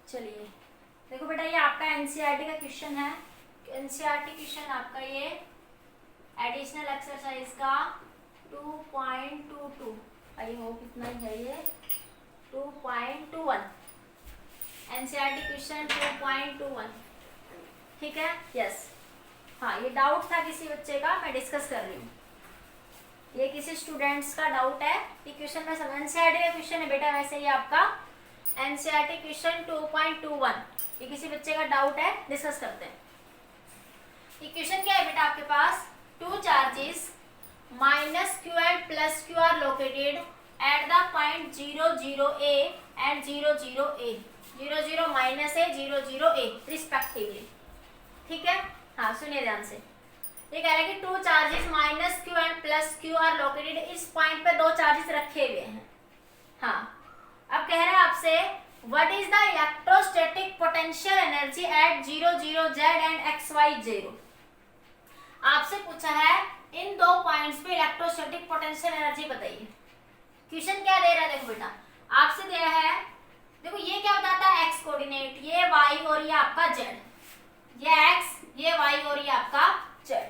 चलिए देखो बेटा, ये आपका एनसीईआरटी का क्वेश्चन है। एनसीईआरटी क्वेश्चन आपका ये एडिशनल एक्सरसाइज का 2.22, आई होप इतना ही है ये 2.21, एनसीईआरटी क्वेश्चन 2.21, ठीक है। यस, हाँ, ये डाउट था किसी बच्चे का, मैं डिस्कस कर रही हूँ। ये किसी स्टूडेंट्स का डाउट है कि क्वेश्चन में समझ, एनसीईआरटी का क्वेश्चन है बेटा, वैसे ये आपका एनसीईआरटी क्वेश्चन 2.21, ये किसी बच्चे का डाउट है, डिस्कस करते हैं। ये क्वेश्चन क्या है बेटा आपके पास, two charges minus Q and plus Q are located at the point 0,0 and 0,0 0,0 minus A 0,0 respectively, ठीक है। हाँ, सुनिए ध्यान से। ये कह रहा है कि to charges minus Q and plus Q are located, इस पॉइंट पे दो चार्जेस रखे हुए हैं। हाँ, अब कह रहा है आपसे what is the electrostatic potential energy at 0,0 z and xy 0। आपसे पूछा है इन दो पॉइंट्स पे इलेक्ट्रोस्टैटिक पोटेंशियल एनर्जी बताइए। क्वेश्चन क्या दे रहा है, देखो बेटा आपसे दिया है, देखो ये क्या बताता है, एक्स कोऑर्डिनेट, ये वाई और ये आपका जेड, ये एक्स, ये वाई और ये आपका जेड,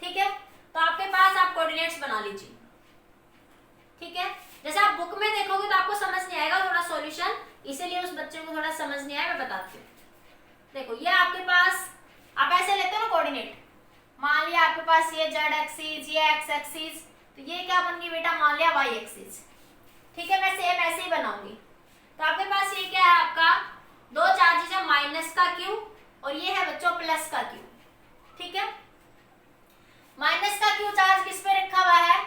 ठीक है। तो आपके पास आप कोऑर्डिनेट्स बना लीजिए, ठीक है। जैसे आप बुक में देखोगे तो आपको समझ नहीं आएगा थोड़ा सॉल्यूशन, इसीलिए उस बच्चे को थोड़ा समझ नहीं आया, मैं बताती हूँ। देखो ये आपके पास, आप ऐसे लेते हो ना कोऑर्डिनेट, मान लिया आपके पास ये जेड एक्सिस, ये एक्स एक्सिस, तो ये क्या बन गई बेटा, मान लिया वाई एक्सिस, ठीक है। मैं सेम ऐसे ही बनाऊंगी। तो आपके पास ये क्या है, आपका दो चार्जेस है, माइनस का क्यू और ये है बच्चों प्लस का क्यू, ठीक है। माइनस का क्यू चार्ज किस पे रखा हुआ है,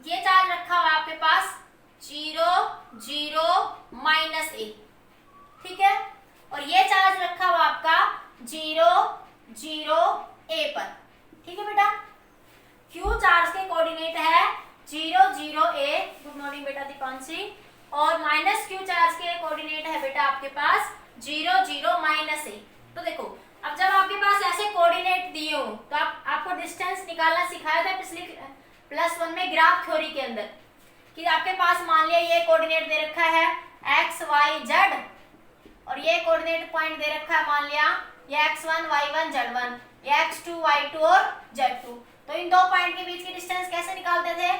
ये चार्ज रखा हुआ है आपके पास 0,0 माइनस ए, ठीक है। और ये चार्ज रखा हुआ आपका 0,0 ए पर, ठीक है बेटा। क्यू चार्ज के कोऑर्डिनेट है 0,0 ए, गुड मॉर्निंग बेटा दीपांशी, और माइनस क्यू चार्ज के कोऑर्डिनेट है बेटा आपके पास 0,0 माइनस ए। तो देखो अब जब आपके पास ऐसे कोऑर्डिनेट दिए हो तो आपको डिस्टेंस निकालना सिखाया था पिछली +1 में ग्राफ थ्योरी के अंदर, कि आपके पास मान लिया ये कोऑर्डिनेट दे रखा है एक्स वाई जेड, और ये कोऑर्डिनेट पॉइंट दे रखा है मान लिया ये x1 y1 z1, ये x2 y2 और z2। तो इन दो पॉइंट के बीच की डिस्टेंस कैसे निकालते थे,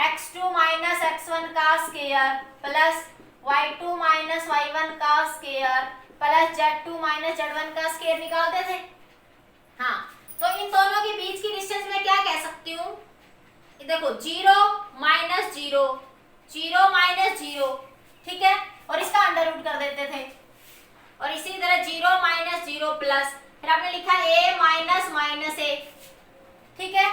x2 माइनस x1 का square plus y2 minus y1 का square plus z2 minus z1 का स्क्वायर निकालते थे। हाँ, तो इन दोनों के बीच की डिस्टेंस मैं क्या कह सकती हूँ, देखो 0 माइनस 0, 0 माइनस 0, ठीक है, और इसका अंडर रूट कर देते थे। और इसी तरह 0 माइनस 0 प्लस, फिर आपने लिखा a माइनस माइनस a, ठीक है,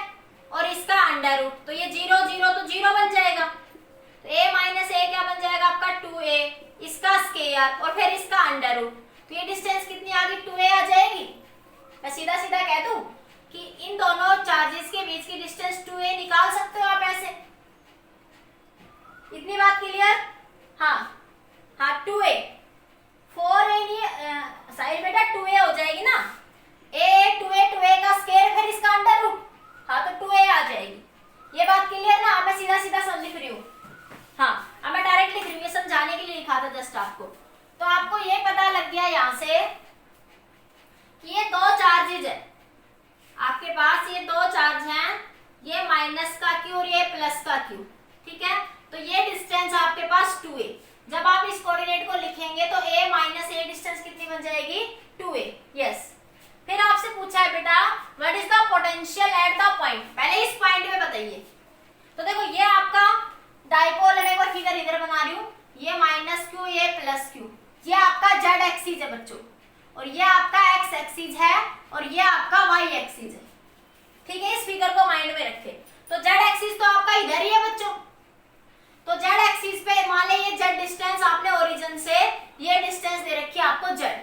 और इसका अंडर रूट, तो ये 0 0 तो 0 बन जाएगा, तो a माइनस a क्या बन जाएगा आपका 2a, इसका स्क्वायर और फिर इसका अंडर रूट, तो ये डिस्टेंस कितनी आ गई 2a आ जाएगी। मैं सीधा सीधा कह दूं कि इन दोनों चार्जेस के बीच की डिस्टेंस 2a निकाल सकते हो आप ऐसे, इतनी बात क्लियर। हाँ हाँ, 2a 4a नहीं, साइड बेटा 2a हो जाएगी ना, a 2a का स्क्वायर फिर इसका अंडर रूट, हाँ तो 2a आ जाएगी। ये बात क्लियर ना, मैं सीधा सीधा समझ लिख रही हूँ। हाँ, अब मैं डायरेक्ट लिख रही हूँ, ये समझाने के लिए लिखा था जस्ट आपको। तो आपको ये पता लग गया यहाँ से कि ये दो चार्जेज है आपके पास, ये दो चार्ज हैं, ये माइनस का क्यू और ये प्लस का क्यू, ठीक है। तो ये डिस्टेंस आपके पास 2a, जब आप इस कोऑर्डिनेट को लिखेंगे तो a माइनस a डिस्टेंस कितनी बन जाएगी 2a, यस। फिर आपसे पूछा है बेटा what is the potential at the point, पहले इस पॉइंट पे बताइए। तो देखो ये आपका डाइपोल है, मैं एक बार फिगर इधर बना रही हूँ, ये माइनस क्यू ये प्लस क्यू, ये आपका जेड एक्सिस है बच्चों, और ये आपका एक्स एक्सिस है और ये आपका वाई एक्सिस है, ठीक है। इस फिगर को माइंड में रखें। तो जेड एक्सिस तो आपका इधर ही है बच्चों, तो जेड एक्सिस पे मान ले ये जेड डिस्टेंस आपने ओरिजिन से ये डिस्टेंस दे रखी है आपको जेड,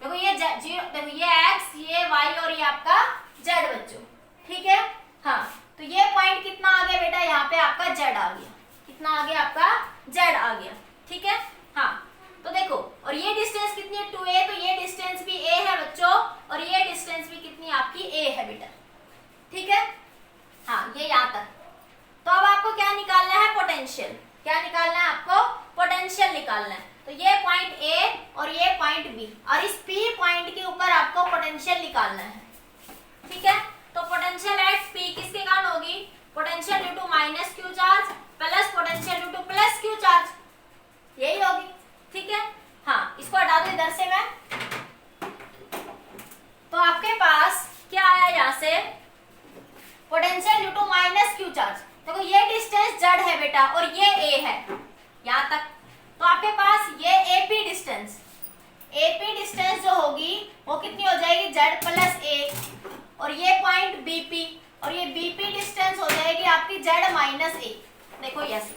देखो ये देखो ये एक्स, ये वाई और ये आपका जेड बच्चों, ठीक है। हाँ, तो ये पॉइंट कितना आ गया बेटा, यहाँ पे आपका जेड आ गया, कितना आ गया आपका जेड आ गया, ठीक है। हाँ, तो देखो और ये डिस्टेंस कितनी है 2a, तो ये डिस्टेंस भी a है बच्चों, और ये डिस्टेंस भी कितनी आपकी a है बेटा, ठीक है। हाँ, ये यहाँ तक। तो अब आपको क्या निकालना है, पोटेंशियल, क्या निकालना है आपको, पोटेंशियल निकालना है। तो ये पॉइंट A और ये पॉइंट पॉइंट बी, और इस पी पॉइंट के ऊपर आपको पोटेंशियल निकालना है, ठीक है। तो पोटेंशियल एट पी किसके कारण होगी, potential due to minus Q charge plus potential due to plus Q charge, यही होगी, ठीक है। हाँ, इसको हटा दो इधर से मैं। तो आपके पास क्या आया यहाँ से, potential due to minus Q charge. देखो ये डिस्टेंस जेड है बेटा और ये ए है यहाँ तक, तो आपके पास ये एपी डिस्टेंस जो होगी वो कितनी हो जाएगी, जेड प्लस ए, और ये पॉइंट बीपी, और ये बीपी डिस्टेंस हो जाएगी आपकी जेड माइनस ए। देखो यस,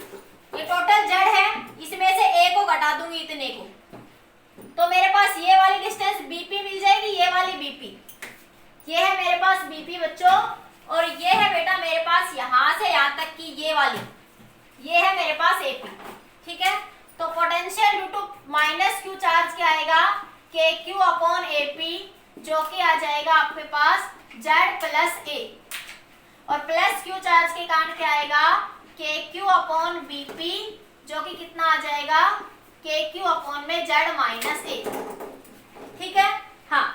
ये टोटल जेड है, इसमें से ए को घटा दूंगी इतने को, तो मेरे पास ये वाली डिस्टेंस बीपी मिल जाएगी, ये वाली बीपी, ये है मेरे पास बीपी बच्चों, और ये है बेटा मेरे पास यहाँ से यहाँ तक की ये वाली, ये है मेरे पास एपी, ठीक है। तो potential due to minus Q charge क्या आएगा, के क्यू अपॉन एपी, जो कि आ जाएगा आपके पास जेड प्लस ए, और प्लस क्यू चार्ज के कारण क्या आएगा, के क्यू अपॉन बीपी, जो कि कितना आ जाएगा, के क्यू अपॉन में जेड माइनस ए, ठीक है। हाँ,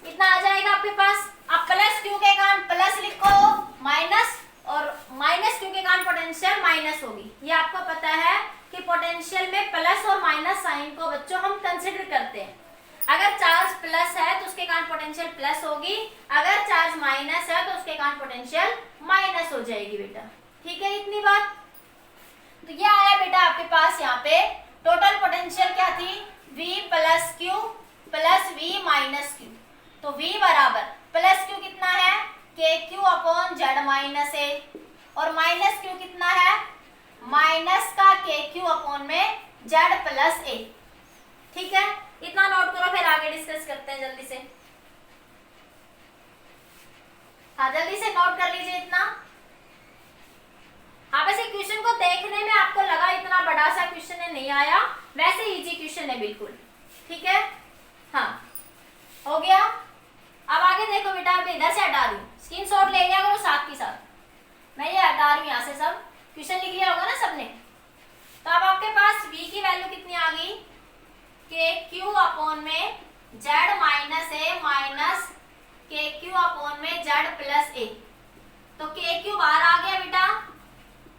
इतना आ जाएगा आपके पास। अब प्लस क्यू के कारण प्लस लिखो, माइनस, और माइनस क्यू के कारण पोटेंशियल माइनस होगी। ये आपको पता है कि पोटेंशियल में प्लस और माइनस साइन को बच्चों हम कंसिडर करते हैं। अगर चार्ज प्लस है तो उसके कारण पोटेंशियल प्लस होगी, अगर चार्ज माइनस है तो उसके कारण पोटेंशियल माइनस हो जाएगी बेटा, ठीक है। इतनी बात। तो ये आया बेटा आपके पास यहाँ पे टोटल पोटेंशियल क्या थी, V plus Q plus V minus Q. तो V बराबर प्लस क्यू कितना है, के क्यू अपॉन जेड माइनस ए, और माइनस क्यू कितना है, माइनस का के क्यू अपॉन में जेड प्लस ए, ठीक है। इतना नोट करो, फिर आगे डिस्कस करते हैं जल्दी से। हाँ, जल्दी से नोट कर लीजिए इतना। हाँ, वैसे क्वेश्चन को देखने में आपको लगा इतना बड़ा सा क्वेश्चन है, नहीं आया, वैसे इजी क्वेश्चन है बिल्कुल, ठीक है। हाँ, हो गया। अब आगे देखो बेटा, मैं इधर से हटा रही हूँ, स्क्रीनशॉट ले लिया करो साथ के साथ, मैं ये हटा रही हूँ यहाँ से, सब क्वेश्चन लिख लिया होगा ना सबने। तो अब आपके पास v की वैल्यू कितनी आ गई, के क्यू अपॉन में जेड माइनस ए माइनस के क्यू अपॉन में जेड प्लस ए। तो के क्यू बाहर आ गया बेटा,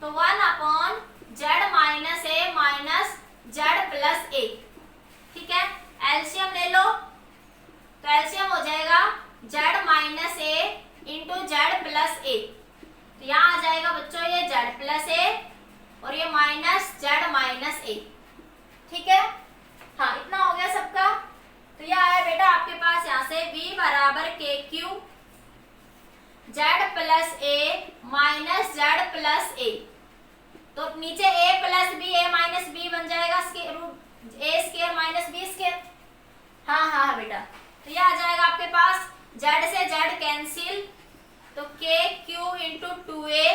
तो 1 अपॉन जेड माइनस ए माइनस जेड प्लस ए, ठीक है। एलसीएम ले लो, तो एलसीएम हो जाएगा Z minus A into Z plus A, तो यहाँ आ जाएगा बच्चों ये जेड प्लस ए और ये माइनस जेड माइनस ए, ठीक है। हाँ, इतना हो गया सबका। तो ये आया बेटा आपके पास यहाँ से v बराबर K Q Z plus A minus Z plus A, तो नीचे a plus B A minus B बन जाएगा, root A square minus B square. हाँ हाँ हाँ बेटा, तो ये आ जाएगा आपके पास z से z कैंसिल, तो K Q into two A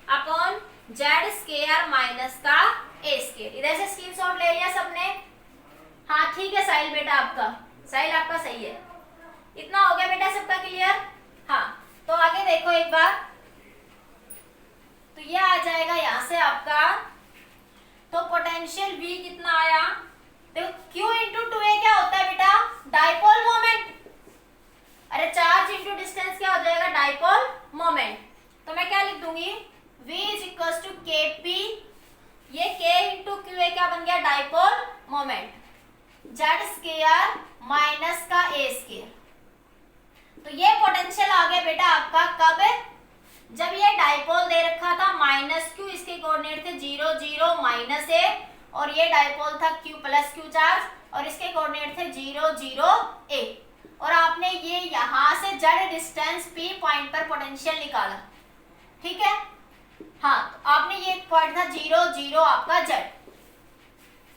upon Z square minus का ए स्क्वायर। इधर से स्क्रीनशॉट ले लिया सबने। हाँ ठीक है साहिल बेटा, आपका साहिल आपका सही है। इतना हो गया बेटा सबका क्लियर। हाँ, तो आगे देखो एक बार, तो ये आ जाएगा यहाँ से आपका, तो पोटेंशियल V कितना आया, देखो Q इंटू टू ए क्या होता है बेटा, डाइपोल मोमेंट। अरे चार्ज इंटू डिस्टेंस क्या हो जाएगा, डाइपोल मोमेंट। तो मैं क्या लिख दूंगी, V इज इक्वल टू के पी, ये K इंटू क्यू ए क्या बन गया, dipole moment, Z square minus का ए स्क्वायर। तो ये पोटेंशियल आ गया बेटा आपका कब, जब ये डाइपोल दे रखा था माइनस क्यू, इसके कोऑर्डिनेट थे 0 0 माइनस ए, और ये डाइपोल था क्यू प्लस क्यू चार्ज और इसके कोऑर्डिनेट थे 0 0 ए, और आपने ये यहाँ से जेड डिस्टेंस पी पॉइंट पर पोटेंशियल निकाला, ठीक है। हाँ, तो आपने ये पॉइंट था 0 0 आपका जेड,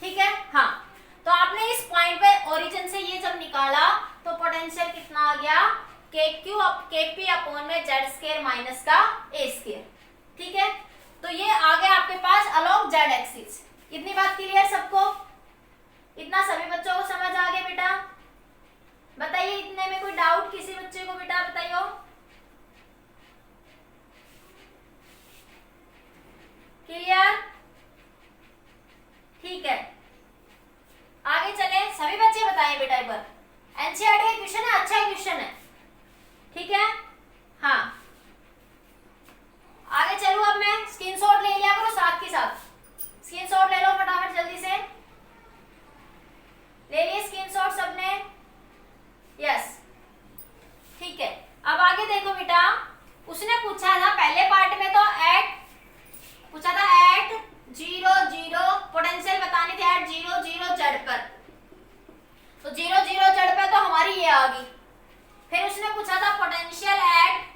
ठीक है। हाँ, तो आपने इस पॉइंट पे ओरिजिन से ये जब निकाला तो पोटेंशियल कितना आ गया, के पी अपॉन में जेड स्क्वायर माइनस का ए स्क्वायर, ठीक है। तो ये आ गया आपके पास अलोंग जेड एक्सिस। इतनी बात क्लियर सबको, इतना सभी बच्चों को समझ आ गया बेटा। बताइए इतने में कोई डाउट किसी बच्चे को बेटा, बताइयो। क्लियर, ठीक है। बताएं बेटा एक बार, एनसीईआरटी का क्वेश्चन है, अच्छा क्वेश्चन है, ठीक है। हाँ आगे चलूं, अब मैं स्क्रीनशॉट ले लिया करो, साथ के साथ स्क्रीनशॉट ले लो फटाफट जल्दी से, ले लिए स्क्रीनशॉट सबने, यस ठीक है। अब आगे देखो बेटा, उसने पूछा था पहले पार्ट में तो एट पूछा था, एट 0 0 पोटेंशियल बतानी थी एट 0 0 जेड पर, तो 0 0 जेड पर तो हमारी ये आ गई। फिर उसने पूछा था potential at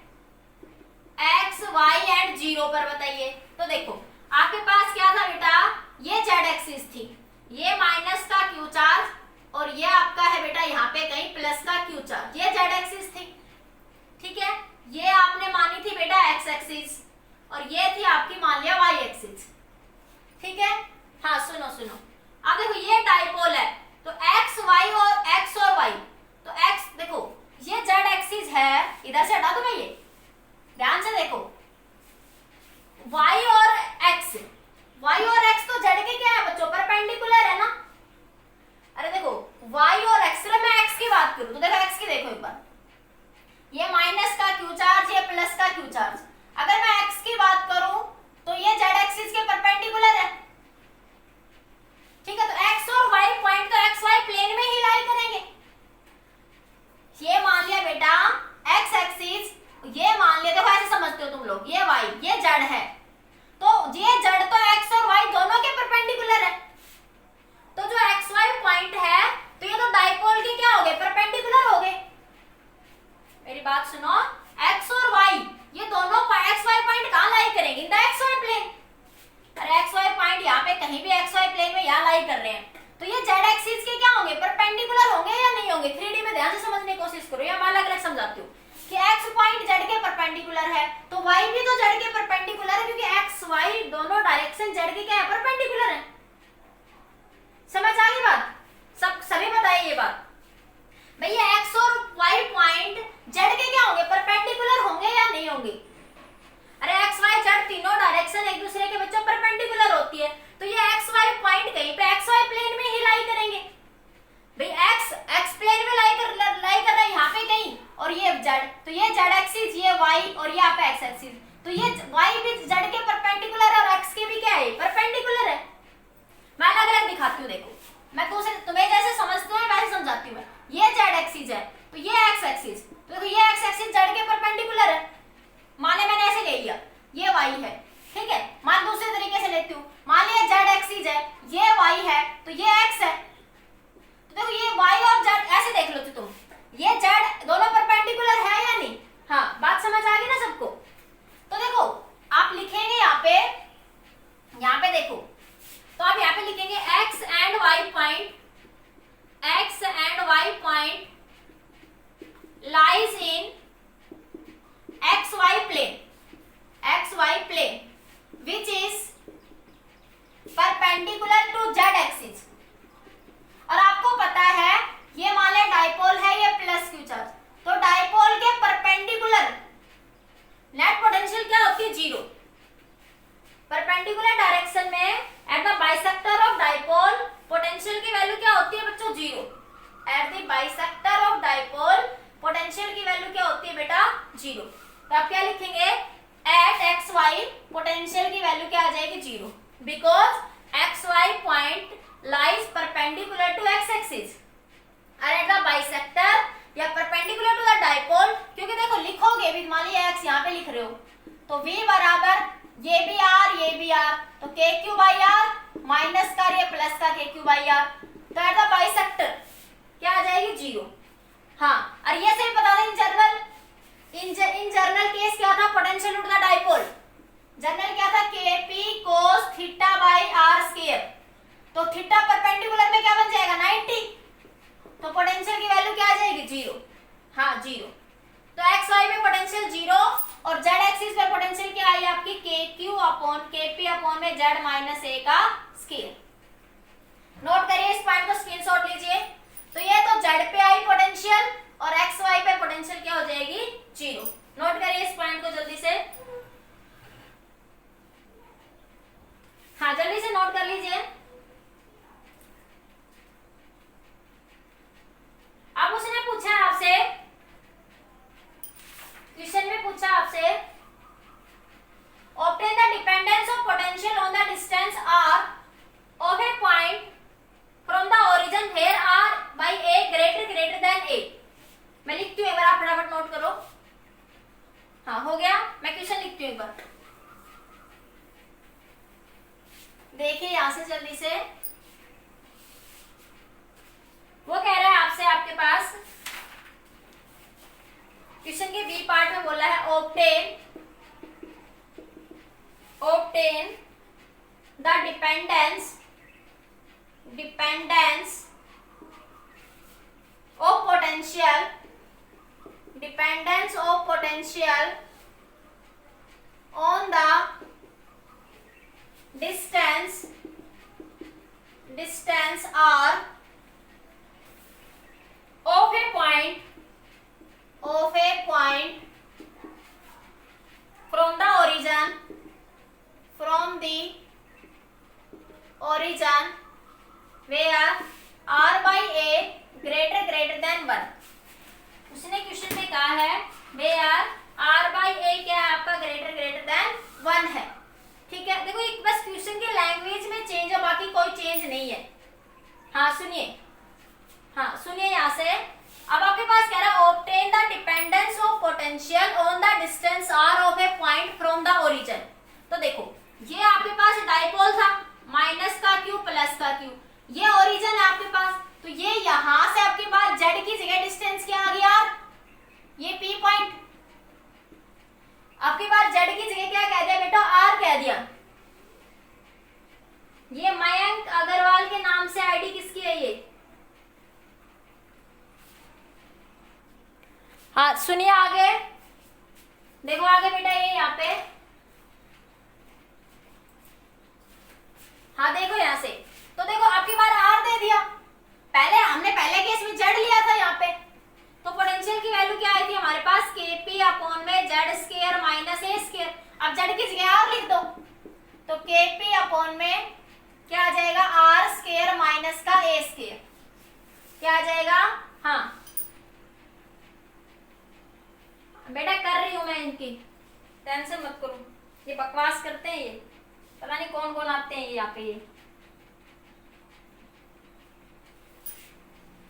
X Y at 0 पर बताइए। तो देखो आपके पास क्या था बेटा, ये जेड एक्सिस थी, ये माइनस का क्यू चार्ज और ये आपका है बेटा यहाँ पे कहीं प्लस का क्यू चार्ज, ये जेड एक्सिस थी, ठीक है। ये आपने मानी थी बेटा एक्स एक्सिस और ये थी आपकी मान लिया वाई एक्सिस, ठीक है। हाँ सुनो सुनो, अब देखो ये डाइपोल है, तो एक्स वाई और एक्स और वाई, तो एक्स देखो ये जेड एक्सिस है, इधर से हटा दो मैं, ये ध्यान से देखो, वाई और एक्स, वाई और एक्स तो जेड के क्या है बच्चों, परपेंडिकुलर है ना। अरे देखो वाई और एक्स, मैं एक्स की बात करूं तो देखो एक्स की देखो एक बार, ये माइनस का क्यू चार्ज, ये प्लस का क्यू चार्ज, अगर मैं एक्स की बात करूं तो ये जेड एक्सिस के परपेंडिकुलर है, ठीक है। तो एक्स और वाई पॉइंट तो एक्स वाई प्लेन में ही लाई करेंगे, ये मान लिया बेटा एक्स एक्सिस, ये मान लिया, देखो ऐसे समझते हो तुम लोग, ये वाई ये जेड है, तो ये जेड तो एक्स और वाई दोनों के परपेंडिकुलर है, तो जो एक्स वाई पॉइंट है तो ये तो डाइपोल के क्या हो गए, परपेंडिकुलर हो गए। मेरी बात सुनो, एक्स और वाई ये दोनों एक्स वाई पॉइंट कहां लाई करेंगे, in the X Y plane. अरे एक्स वाई पॉइंट यहाँ पे कहीं भी एक्स वाई प्लेन में यहाँ लाई कर रहे हैं, तो ये जेड एक्सिस के क्या होंगे, परपेंडिकुलर होंगे या नहीं होंगे। 3D में ध्यान से समझने की कोशिश करो, या मैं अलग अलग समझाती हूँ कि एक्स पॉइंट जेड के परपेंडिकुलर है, तो वाई भी तो जेड के परपेंडिकुलर है, क्योंकि एक्स वाई दोनों डायरेक्शन जेड के क्या है, परपेंडिकुलर है। समझ आ गई बात, सभी बताइए ये बात, भैया एक्स और वाई पॉइंट जेड के क्या होंगे, परपेंडिकुलर होंगे या नहीं होंगे। अरे एक्स वाई जेड तीनों डायरेक्शन एक दूसरे के बच्चों परपेंडिकुलर होती है, तो ये एक्स वाई पॉइंट कहीं पे एक्स वाई प्लेन में ही लाई करेंगे। भाई एक्स प्लेन में लाई कर रहा है यहाँ पे कहीं, और ये जेड, तो ये जेड एक्सिस, ये वाई और ये यहाँ पे एक्स एक्सिस, तो ये वाई भी जेड के परपेंडिकुलर है और एक्स के भी क्या है, परपेंडिकुलर है। मैं अलग अलग दिखाती हूँ, देखो मैं तुम्हें जैसे समझती हूँ वैसे समझाती हूँ। ये जेड एक्सिस है तो ये एक्स एक्सिस, तो देखो ये एक्स एक्सिस जेड के परपेंडिकुलर है, माने मैंने ऐसे ले लिया, ये वाई है, ठीक है। मान दूसरे तरीके से लेती हूँ, मान लिया जेड एक्सिस है, ये वाई है, तो ये एक्स है, तो देखो ये वाई और जेड ऐसे देख लो तुम, ये जेड दोनों परपेंडिकुलर है या नहीं। हाँ बात समझ आ गई ना सबको। तो देखो आप लिखेंगे यहाँ पे देखो, तो आप यहाँ पे लिखेंगे X and Y point, X and Y point lies in X Y plane which is perpendicular to Z axis. और आपको पता है ये मान लिया डाइपोल है, ये प्लस क्यू चार्ज, तो डाइपोल के परपेंडिकुलर नेट पोटेंशियल क्या होती है, 0। परपेंडिकुलर डायरेक्शन में at the bisector of dipole potential की वैल्यू क्या होती है बच्चों, 0। At the bisector of dipole potential की वैल्यू क्या होती है बेटा, 0। तो आप क्या लिखेंगे, एट एक्स वाई पोटेंशियल की वैल्यू क्या आ जाएगी, 0, because X Y point lies perpendicular to X axis और एट द बाइसेक्टर या परपेंडिकुलर टू द डाइपोल, क्योंकि देखो लिखोगे भी, मान लीजिए एक्स यहाँ पे लिख रहे हो, तो v बराबर ये भी आर, तो K Q by are minus का ये प्लस का के क्यू बाई आर, तो एट द बाइसेक्टर क्या आ जाएगी, 0। हाँ और ये से भी बता दें इन जनरल केस क्या था, potential to the dipole general क्या था, kp cos theta by R square, तो थीटा परपेंडिकुलर में क्या बन जाएगा, 90, तो पोटेंशियल की वैल्यू क्या आ जाएगी, 0। हाँ 0, तो एक्स वाई में पोटेंशियल 0 और जेड एक्सिस पे पोटेंशियल क्या आई आपकी, kq अपॉन kp अपॉन में z माइनस a का स्क्वायर। नोट करिए इस पॉइंट को, स्क्रीनशॉट लीजिए। तो ये तो z पे आई पोटेंशियल और एक्स वाई पे पोटेंशियल क्या हो जाएगी, 0। नोट करिए इस पॉइंट को जल्दी से, हाँ जल्दी से नोट कर लीजिए। potential on the distance r of a point from the origin where r by a greater than 1। उसने क्वेश्चन में कहा है where r by a क्या है आपका greater than 1 है। ठीक है, देखो एक बस क्वेश्चन की लैंग्वेज में चेंज है, बाकी कोई चेंज नहीं है। हाँ सुनिए यहाँ से। अब आपके पास कह रहा है obtain the dependence of potential on the distance r of A point from the origin. तो देखो ये आपके पास डाइपोल था, माइनस का क्यू प्लस का क्यू, ये ओरिजिन है आपके पास, तो ये यहां से आपके पास z की जगह डिस्टेंस क्या आ गया, ये p पॉइंट आपके पास z की जगह क्या कह दिया बेटा, r कह दिया। ये मयंक अग्रवाल के नाम से आईडी किसकी है ये? हाँ सुनिए आगे, देखो आगे बेटा ये यहाँ पे, हाँ देखो यहाँ से, तो देखो आपकी बार r दे दिया, हमने पहले केस में z लिया था यहाँ पे, तो पोटेंशियल की वैल्यू क्या आई थी हमारे पास, kp अपॉन में z square minus a square. अब z की जगह r लिख दो, तो kp अपॉन में क्या आ जाएगा, r स्क्वायर माइनस का a स्क्वायर, क्या आ जाएगा। हाँ बेटा कर रही हूं मैं, इनकी टेंशन मत करो, ये बकवास करते हैं, ये पता नहीं कौन कौन आते हैं यहाँ पे ये।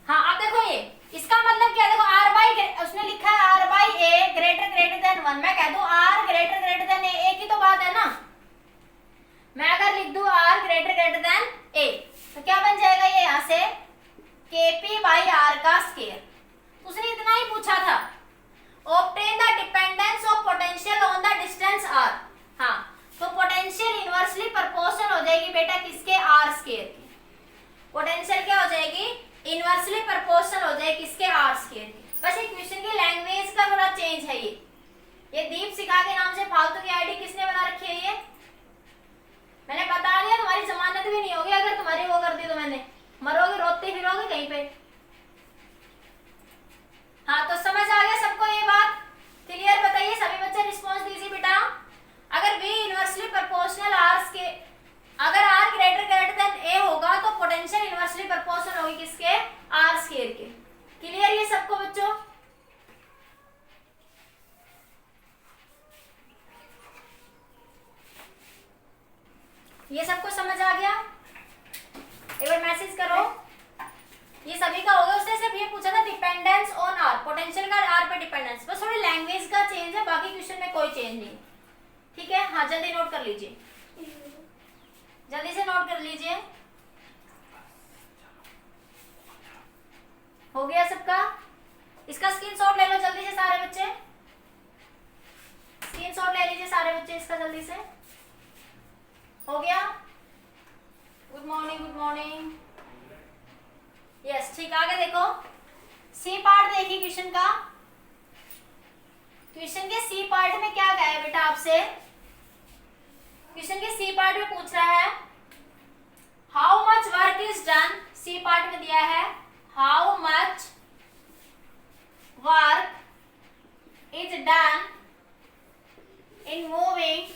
हाँ अब देखो ये इसका मतलब क्या, देखो r बाई, उसने लिखा है r by a greater than 1, मैं कह दूं r ग्रेटर देन a की तो बात है ना, मैं अगर लिख दूं r ग्रेटर देन a तो क्या बन जाएगा ये यहाँ से, kp बाई r का स्क्वायर। उसने इतना ही पूछा था, obtain the dependence of potential on the distance r। हाँ तो पोटेंशियल इनवर्सली प्रोपोर्शनल हो जाएगी बेटा किसके, r स्क्वायर की। पोटेंशियल क्या हो जाएगी, इनवर्सली प्रोपोर्शनल हो जाएगी किसके, r स्क्वायर की। बस ये क्वेश्चन की लैंग्वेज का थोड़ा चेंज है। ये दीप सिखा के नाम से फालतू की आईडी किसने बना रखी है, ये मैंने बता दिया, तुम्हारी जमानत भी नहीं होगी अगर तुम्हारी वो कर दी तो, मैंने मरोगे रोते फिरोगे कहीं पे। हाँ तो समझ आ गया सबको ये बात क्लियर, बताइए सभी बच्चे रिस्पॉन्स दीजिए बेटा। अगर v इनवर्सली प्रोपोर्शनल r के, अगर r ग्रेटर देन a होगा तो पोटेंशियल इनवर्सली प्रोपोर्शनल होगी किसके, r स्क्वायर के। क्लियर ये सबको बच्चों? ये सबको समझ आ गया? एक बार मैसेज करो, ये सभी का होगा। उसने सिर्फ ये पूछा था डिपेंडेंस ऑन r, पोटेंशियल का r पे डिपेंडेंस, बस थोड़ी लैंग्वेज का चेंज है, बाकी क्वेश्चन में कोई चेंज नहीं। ठीक है, हाँ जल्दी नोट कर लीजिए, जल्दी से नोट कर लीजिए। हो गया सबका? इसका स्क्रीनशॉट ले लो जल्दी से सारे बच्चे, स्क्रीनशॉट ले लीजिए सारे बच्चे इसका जल्दी से। हो गया? Good morning, good morning. Yes ठीक, आगे देखो सी पार्ट देखिए क्वेश्चन का। क्वेश्चन के सी पार्ट में क्या कहा है बेटा आपसे, क्वेश्चन के सी पार्ट में पूछ रहा है how much work is done. C part में दिया है how much work is done in moving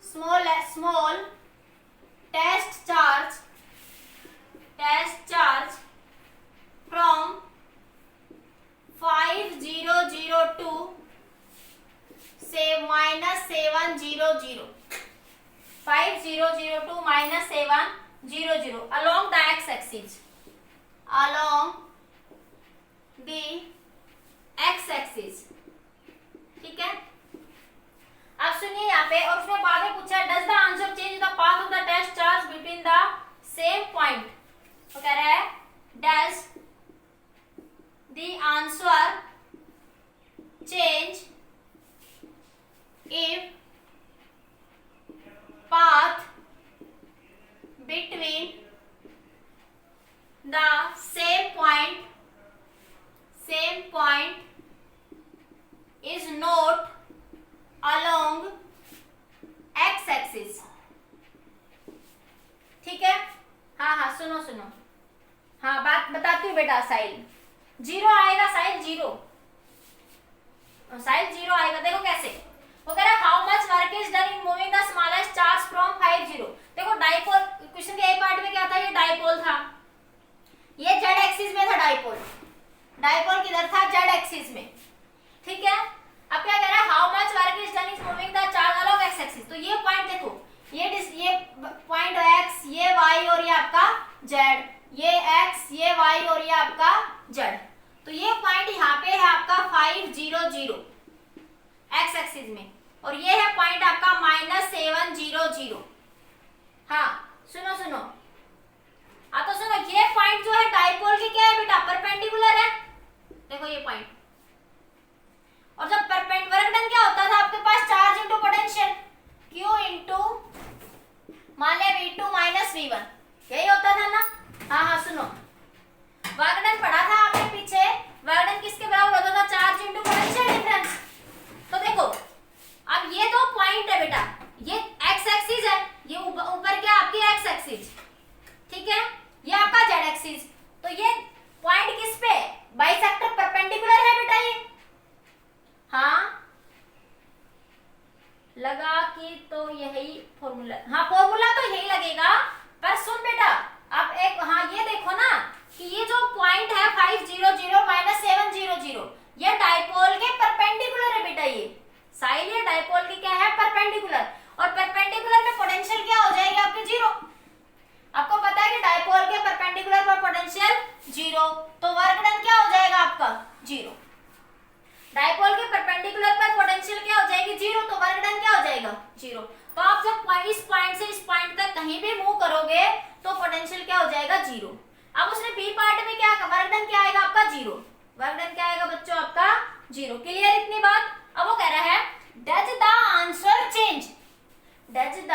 small test charge from 5002 से -700, 5002 -700 along the x-axis, ठीक है। अब सुनिए यहाँ पे, और उसमें बाद में पूछा does the answer change the path of the test charge between the same point. तो कह रहा है does the answer change if path between the same point is not along X axis. ठीक है, हाँ हाँ सुनो सुनो, हाँ बात बताती हूँ बेटा। साइल जीरो आएगा, साइल जीरो, साइल जीरो आएगा। देखो कैसे, वो कह रहा है how much work is done in moving the smallest charge from 5 0। देखो डाइपोल, क्वेश्चन के ए पार्ट में क्या था, ये डाइपोल था, ये जेड एक्सिस में था डाइपोल, डाइपोल किधर था, जेड एक्सिस में। ठीक है, अब क्या कह रहा है, how much work is done in moving the charge along X axis. तो ये पॉइंट देखो, ये पॉइंट एक्स, ये वाई और ये आपका जेड, ये एक्स, ये वाई और ये आपका जेड। तो ये पॉइंट यहाँ पे है आपका 5 0 0 एक्स एक्सिस में, और ये है पॉइंट आपका -7 0 0। हाँ सुनो सुनो, तो सुनो, ये पॉइंट जो है डाइपोल की क्या है बेटा, परपेंडिकुलर है। देखो ये पॉइंट, और जब वर्क डन क्या होता था आपके पास, charge into potential, Q into मान लिया V2 माइनस V1, यही होता था ना। हाँ हाँ सुनो, वर्क डन पढ़ा था आपने पीछे, वर्क डन किसके बराबर होता था, चार्ज इंटू पोटेंशियल डिफरेंस। तो देखो अब ये दो पॉइंट है बेटा, ये एक्स एक्सिस है, ये ऊपर क्या आपकी एक्स एक्सिस, ठीक है, ये आपका जेड एक्सिस। तो ये पॉइंट किस पे, बाइसेक्टर परपेंडिकुलर है बेटा ये। हाँ लगा कि तो यही फॉर्मूला, हाँ फॉर्मूला तो यही लगेगा, पर सुन बेटा अब एक, हाँ ये देखो ना कि ये जो पॉइंट है 5 0 0 -7 0 0, ये डाइपोल के परपेंडिकुलर है बेटा। ये साइल ये डाइपोल की क्या है, परपेंडिकुलर, और परपेंडिकुलर में पोटेंशियल क्या हो जाएगी आपकी, जीरो। आपको पता है कि डाइपोल के परपेंडिकुलर पर पोटेंशियल जीरो, तो वर्क डन क्या हो जाएगा आपका, जीरो। डाइपोल के परपेंडिकुलर पर पोटेंशियल क्या हो जाएगी, जीरो, तो वर्क डन क्या हो जाएगा, जीरो। तो आप जब इस पॉइंट से इस पॉइंट तक कहीं भी मूव करोगे तो पोटेंशियल क्या हो जाएगा, जीरो। अब उसने बी पार्ट में क्या, वर्क डन क्या आएगा आपका, जीरो। वर्क डन क्या आएगा बच्चों आपका, जीरो। क्लियर इतनी बात। अब वो कह रहा है does the answer change, does the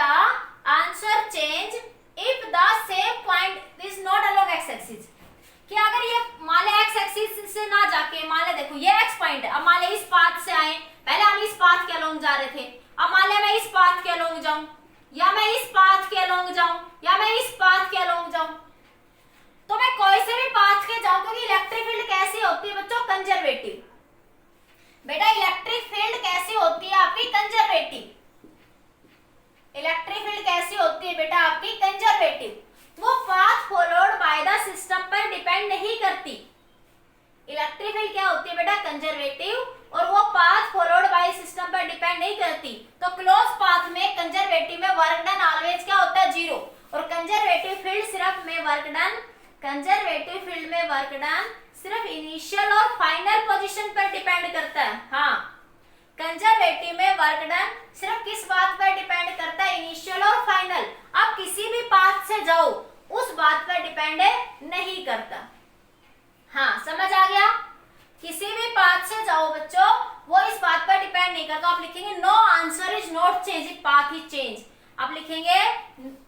answer change if the same point is not along X axis. कि अगर ये मान ले एक्स एक्सिस से ना जाके, मान ले देखो ये एक्स पॉइंट है, अब मान ले इस पाथ से आए, पहले हम इस पाथ के अलोंग जा रहे थे, अब मान ले मैं इस पाथ के अलोंग जाऊं, या मैं इस पाथ के अलोंग जाऊं, या मैं इस पाथ के अलोंग जाऊं, तो मैं कोई से भी पाथ के जाऊं, क्योंकि इलेक्ट्रिक फील्ड कैसी होती है बच्चों, कंजर्वेटिव। बेटा इलेक्ट्रिक फील्ड कैसी होती है आपकी, कंजर्वेटिव। इलेक्ट्रिक फील्ड कैसी होती है बेटा आपकी, कंजर्वेटिव। वो path followed by the system पर डिपेंड नहीं करती। इलेक्ट्रिक फील्ड क्या होती है बेटा, कंजर्वेटिव, और वो पाथ फॉलोड बाय सिस्टम पर डिपेंड नहीं करती। तो क्लोज पाथ में, कंजर्वेटिव में वर्क डन ऑलवेज क्या होता है, जीरो, और कंजर्वेटिव फील्ड सिर्फ में वर्क डन, कंजर्वेटिव फील्ड में वर्क डन सिर्फ इनिशियल और फाइनल पोजीशन पर डिपेंड करता है। हाँ कंजर्वेटिव में वर्क डन सिर्फ किस बात पर डिपेंड करता है, इनिशियल और फाइनल। आप किसी भी पाथ से जाओ उस बात पर डिपेंड नहीं करता। हाँ समझ आ गया, किसी भी पाथ से जाओ बच्चों वो इस बात पर डिपेंड नहीं करता। आप लिखेंगे no answer is not change if path is change. आप लिखेंगे,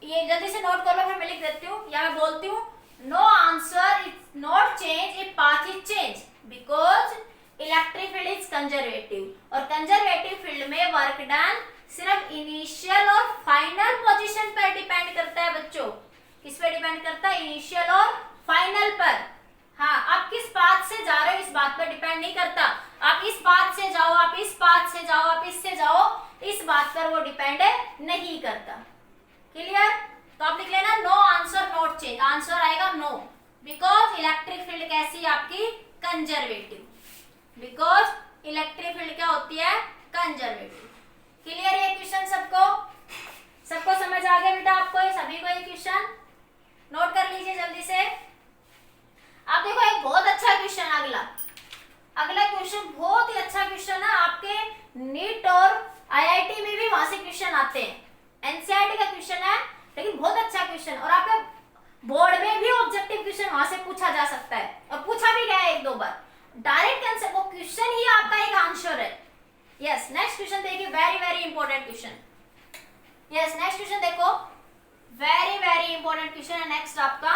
ये जल्दी से नोट कर लो, फिर मैं लिख देती हूँ या मैं बोलती हूँ, no answer is not change if path is change because electric field is conservative, और कंजर्वेटिव फील्ड में वर्क डन सिर्फ इनिशियल और फाइनल पोजीशन पर डिपेंड करता है बच्चों। किस पर डिपेंड करता है, इनिशियल और फाइनल पर। हाँ आप किस पाथ से जा रहे हो इस बात पर डिपेंड नहीं करता। आप इस पाथ से जाओ, आप इस पाथ से जाओ, आप इससे जाओ, इस बात पर वो डिपेंड नहीं करता। क्लियर। तो आप लिख लेना no answer not change, answer आएगा नो, बिकॉज इलेक्ट्रिक फील्ड कैसी आपकी, कंजर्वेटिव, बिकॉज इलेक्ट्रिक फील्ड क्या होती है, कंजर्वेटिव। क्लियर ये क्वेश्चन सबको, सबको समझ आ गया बेटा आपको, ये सभी को ये क्वेश्चन नोट कर लीजिए जल्दी से। अब देखो एक बहुत अच्छा क्वेश्चन, अगला क्वेश्चन बहुत ही अच्छा क्वेश्चन है, आपके नीट और आईआईटी में भी वहां से क्वेश्चन आते हैं। एनसीईआरटी का क्वेश्चन है लेकिन बहुत अच्छा क्वेश्चन, और आपके बोर्ड में भी ऑब्जेक्टिव क्वेश्चन वहां से पूछा जा सकता है, और पूछा भी गया है एक दो बार। डायरेक्ट आंसर, वो क्वेश्चन ही आपका एक आंसर है। यस नेक्स्ट क्वेश्चन देखिए, very very important question. Yes next question देखो, वेरी वेरी इंपॉर्टेंट क्वेश्चन है नेक्स्ट आपका,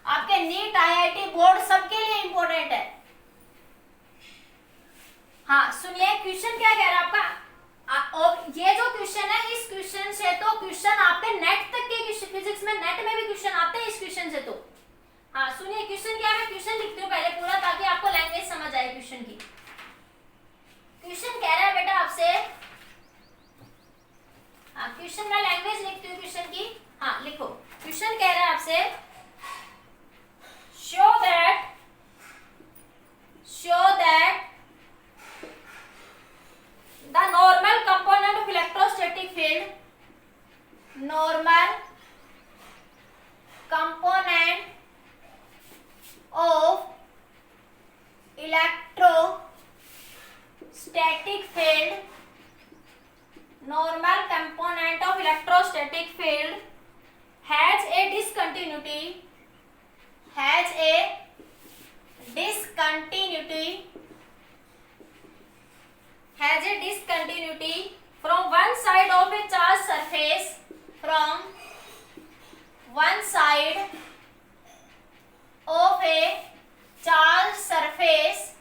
आपके नीट आईआईटी बोर्ड सबके लिए इंपॉर्टेंट है। हाँ सुनिए, क्वेश्चन क्या कह रहा है आपका, और ये जो क्वेश्चन है, इस क्वेश्चन से तो क्वेश्चन आपके नेट तक के फिजिक्स में, नेट में भी क्वेश्चन आते हैं इस क्वेश्चन से तो। हाँ सुनिए क्वेश्चन क्या है, मैं क्वेश्चन लिखती हूँ पहले पूरा ताकि आपको लैंग्वेज समझ आए क्वेश्चन की। क्वेश्चन कह रहा है बेटा आपसे, हाँ क्वेश्चन में लैंग्वेज लिखती हूँ क्वेश्चन की। हाँ लिखो, क्वेश्चन कह रहा है आपसे, show that the normal component of electrostatic field, normal component of electrostatic field, normal component of electrostatic field has a discontinuity, from one side of a charged surface, from one side of a charged surface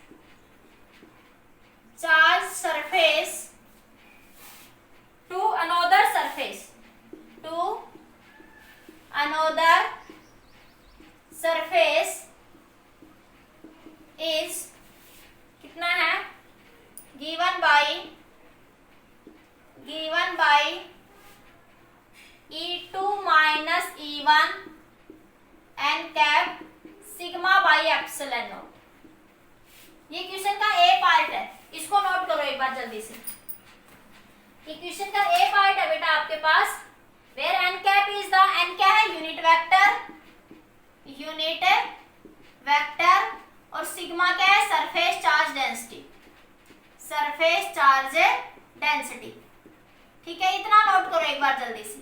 to another surface, is कितना है, given by E2 minus E1 n cap sigma by epsilon note. ये question का ए part है, इसको note करो एक बार जल्दी से। ये क्वेश्चन का ए पार्ट है बेटा आपके पास, where n cap is the, n क्या है, यूनिट वेक्टर, और सिग्मा क्या है, सरफेस चार्ज डेंसिटी। ठीक है, इतना नोट करो एक बार जल्दी से।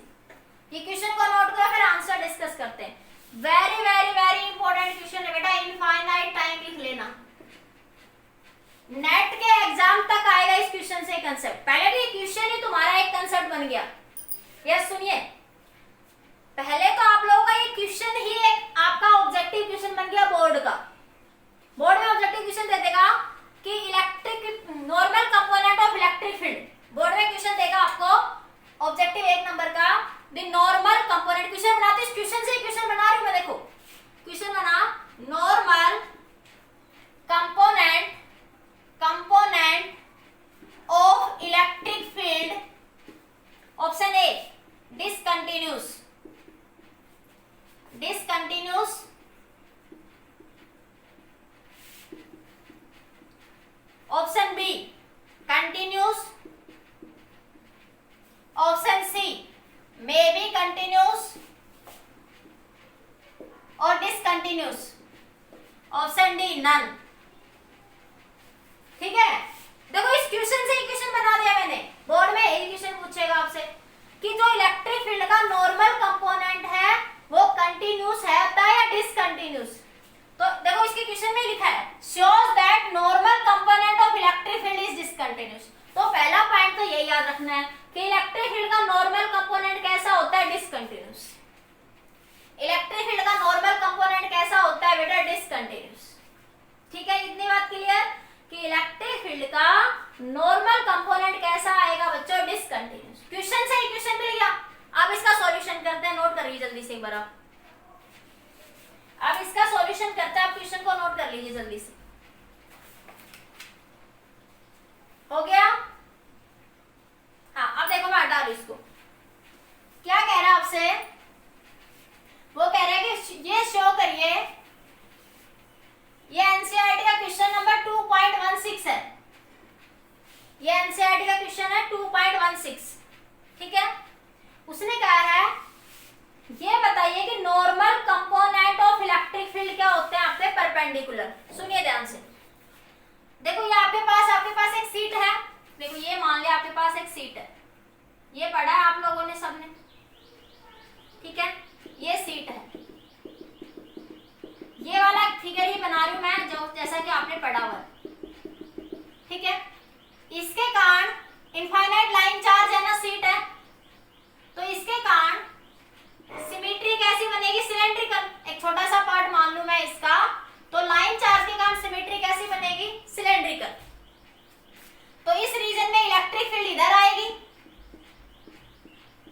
ये क्वेश्चन को नोट करो, फिर आंसर डिस्कस करते हैं। Very very very important question है बेटा, इनफाइनाइट टाइम लिख लेना। नेट के एग्जाम तक आएगा इस क्वेश्चन से कंसेप्ट। पहले तो ये क्वेश्चन ही तुम्हारा एक कंसेप्ट बन गया। यस सुनिए, पहले तो आप लोगों का ये क्वेश्चन ही एक आपका ऑब्जेक्टिव क्वेश्चन बन गया बोर्ड का। बोर्ड में ऑब्जेक्टिव क्वेश्चन दे देगा कि electric normal component of electric field, board में क्वेश्चन देगा आपको ऑब्जेक्टिव 1 नंबर का, द नॉर्मल कंपोनेंट। क्वेश्चन बनाते इस क्वेश्चन से क्वेश्चन बना रही हूं मैं, देखो क्वेश्चन बना, normal component of electric field, option A discontinuous, option B continuous, option C may be continuous और डिसकंटिन्यूस, ऑप्शन डी नन। ठीक है, देखो इस क्वेश्चन से क्वेश्चन बना दिया मैंने। बोर्ड में एक क्वेश्चन पूछेगा आपसे कि जो इलेक्ट्रिक फील्ड का नॉर्मल कंपोनेंट है वो कंटिन्यूस है होता है या डिसकंटिन्यूस। तो देखो इसके क्वेश्चन में लिखा है, shows that normal component of electric field is discontinuous। तो पहला पॉइंट तो यही याद रखना है कि इलेक्ट्रिक फील्ड का नॉर्मल कंपोनेंट कैसा होता है, डिसकंटिन्यूस। इलेक्ट्रिक फील्ड का नॉर्मल कंपोनेंट कैसा होता है बेटा, डिसकंटिन्यूस। ठीक है, इतनी बात क्लियर कि इलेक्ट्रिक फील्ड का नॉर्मल कंपोनेंट कैसा आएगा बच्चों, डिसकंटिन्यूस। क्वेश्चन से ही क्वेश्चन मिल गया। अब इसका सॉल्यूशन करते हैं, नोट करिए जल्दी से एक बार आप। अब इसका सॉल्यूशन करते हैं, आप क्वेश्चन को नोट कर लीजिए जल्दी से। हो गया? हाँ, अब देखो मैं हटा रही इसको। क्या कह रहा है आपसे, वो कह रहा है कि ये शो करिए, ये एनसीईआरटी का क्वेश्चन नंबर 2.16 है। ये एनसीईआरटी का क्वेश्चन है 2.16। ठीक है, उसने कहा है ये बताइए कि normal component of electric field क्या होते हैं आपके परपेंडिकुलर। सुनिए ध्यान से, देखो ये आपके पास एक सीट है। देखो ये मान लिया आपके पास एक सीट है, ये पढ़ा है आप लोगों ने सबने। ठीक है, ये सीट है, ये वाला फिगर ही बना रही हूं मैं जो जैसा कि आपने पढ़ा हुआ है। ठीक है, इसके कारण इनफाइनाइट लाइन चार्ज है ना, सीट है, तो इसके कारण सिमेट्री कैसी बनेगी, सिलेंड्रिकल। एक छोटा सा पार्ट मान लूं मैं इसका, तो लाइन चार्ज के कारण सिमेट्री कैसी बनेगी, सिलेंड्रिकल। इस रीजन में इलेक्ट्रिक फील्ड इधर आएगी,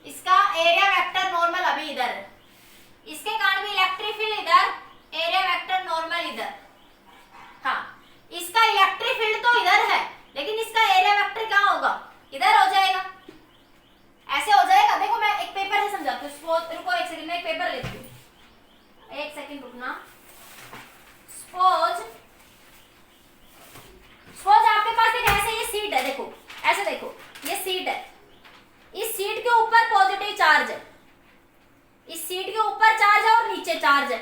इसका एरिया वेक्टर नॉर्मल अभी इधर है, इसके कारण भी इलेक्ट्रिक फील्ड इधर, एरिया वेक्टर नॉर्मल इधर। हाँ, इसका इलेक्ट्रिक फील्ड तो इधर है लेकिन इसका एरिया वेक्टर कहाँ होगा, इधर हो जाएगा, ऐसे हो जाएगा। देखो मैं एक पेपर से समझाती हूँ, रुको एक सेकंड, मैं एक पेपर लेती हूँ, एक सेकंड रुकना। सपोज आपके पास एक ऐसे ये सीट है, देखो ऐसे, देखो ये सीट है, इस सीट के ऊपर पॉजिटिव चार्ज है, इस सीट के ऊपर चार्ज है और नीचे चार्ज है।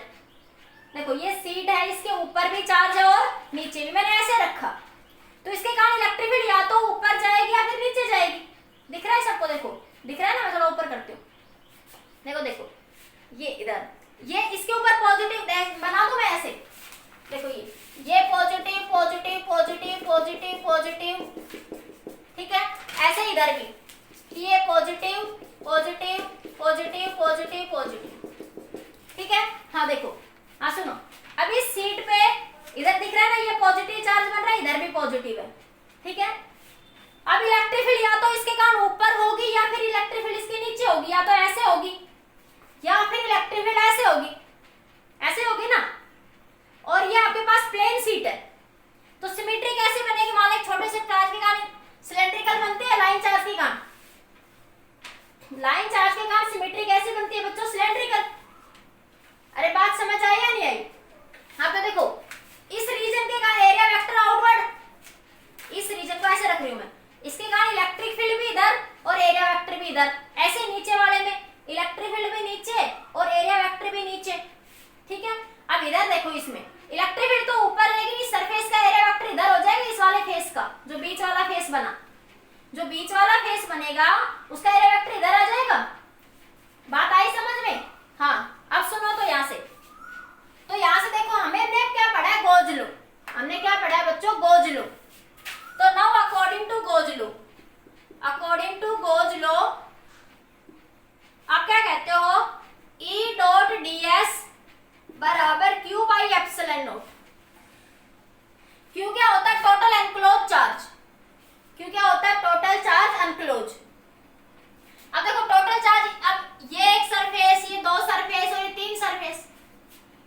देखो ये सीट है, इसके ऊपर भी चार्ज है और नीचे भी, मैंने ऐसे रखा, तो इसके कारण इलेक्ट्रिक फील्ड या तो ऊपर जाएगी या फिर नीचे जाएगी। दिख रहा है सबको, देखो दिख रहा है ना, मैं थोड़ा ऊपर करती हूँ, देखो देखो ये इधर, ये इसके ऊपर पॉजिटिव बना दूं मैं ऐसे, देखो ये positive positive positive positive positive, ठीक है, ऐसे इधर भी ये positive positive positive positive positive, ठीक है। हाँ देखो, हाँ सुनो, अब इस सीट पे इधर दिख रहा है ना, ये पॉजिटिव चार्ज बन रहा है, इधर भी पॉजिटिव है, ठीक है। अब इलेक्ट्रिक फील्ड या तो इसके कारण ऊपर होगी या फिर इलेक्ट्रिक फील्ड इसके नीचे होगी, या तो ऐसे होगी या फिर इलेक्ट्रिक फील्ड ऐसे होगी, ऐसे होगी ना। और ये आपके पास प्लेन सीट है, तो सिमेट्री कैसे बनेगी, मान लो छोटे से चार्ज के कारण सिलेंड्रिकल बनती है, लाइन चार्ज के कारण, लाइन चार्ज के कारण सिमेट्री कैसे बनती है बच्चों, सिलेंड्रिकल। अरे बात समझ आई या नहीं आई। हाँ तो देखो, इस रीजन के कारण एरिया वेक्टर आउटवर्ड, इस रीजन को ऐसे रख रही हूं मैं, इसके कारण इलेक्ट्रिक फील्ड भी इधर और एरिया वेक्टर भी इधर, ऐसे नीचे वाले में इलेक्ट्रिक फील्ड भी नीचे और एरिया वेक्टर भी नीचे, ठीक है। अब इधर देखो, इसमें इलेक्ट्रिक फील्ड तो ऊपर है लेकिन इस सरफेस का एरिया वेक्टर इधर हो जाएगा, इस वाले फेस का, जो बीच वाला फेस बना, जो बीच वाला फेस बनेगा उसका एरिया वेक्टर इधर आ जाएगा। बात आई समझ में। हाँ अब सुनो, तो यहाँ से, तो यहाँ से देखो, हमने क्या पढ़ा है, गोज लॉ, हमने क्या पढ़ा है बच्चों, गोज लॉ। तो now according to Gauss law, according to Gauss law आप क्या कहते हो, E डॉट ds बराबर Q by epsilon naught. Q क्या होता है, टोटल एनक्लोज चार्ज, Q क्या होता है, टोटल चार्ज एनक्लोज। अब देखो टोटल चार्ज, अब ये एक सरफेस, ये दो सरफेस और ये तीन सरफेस,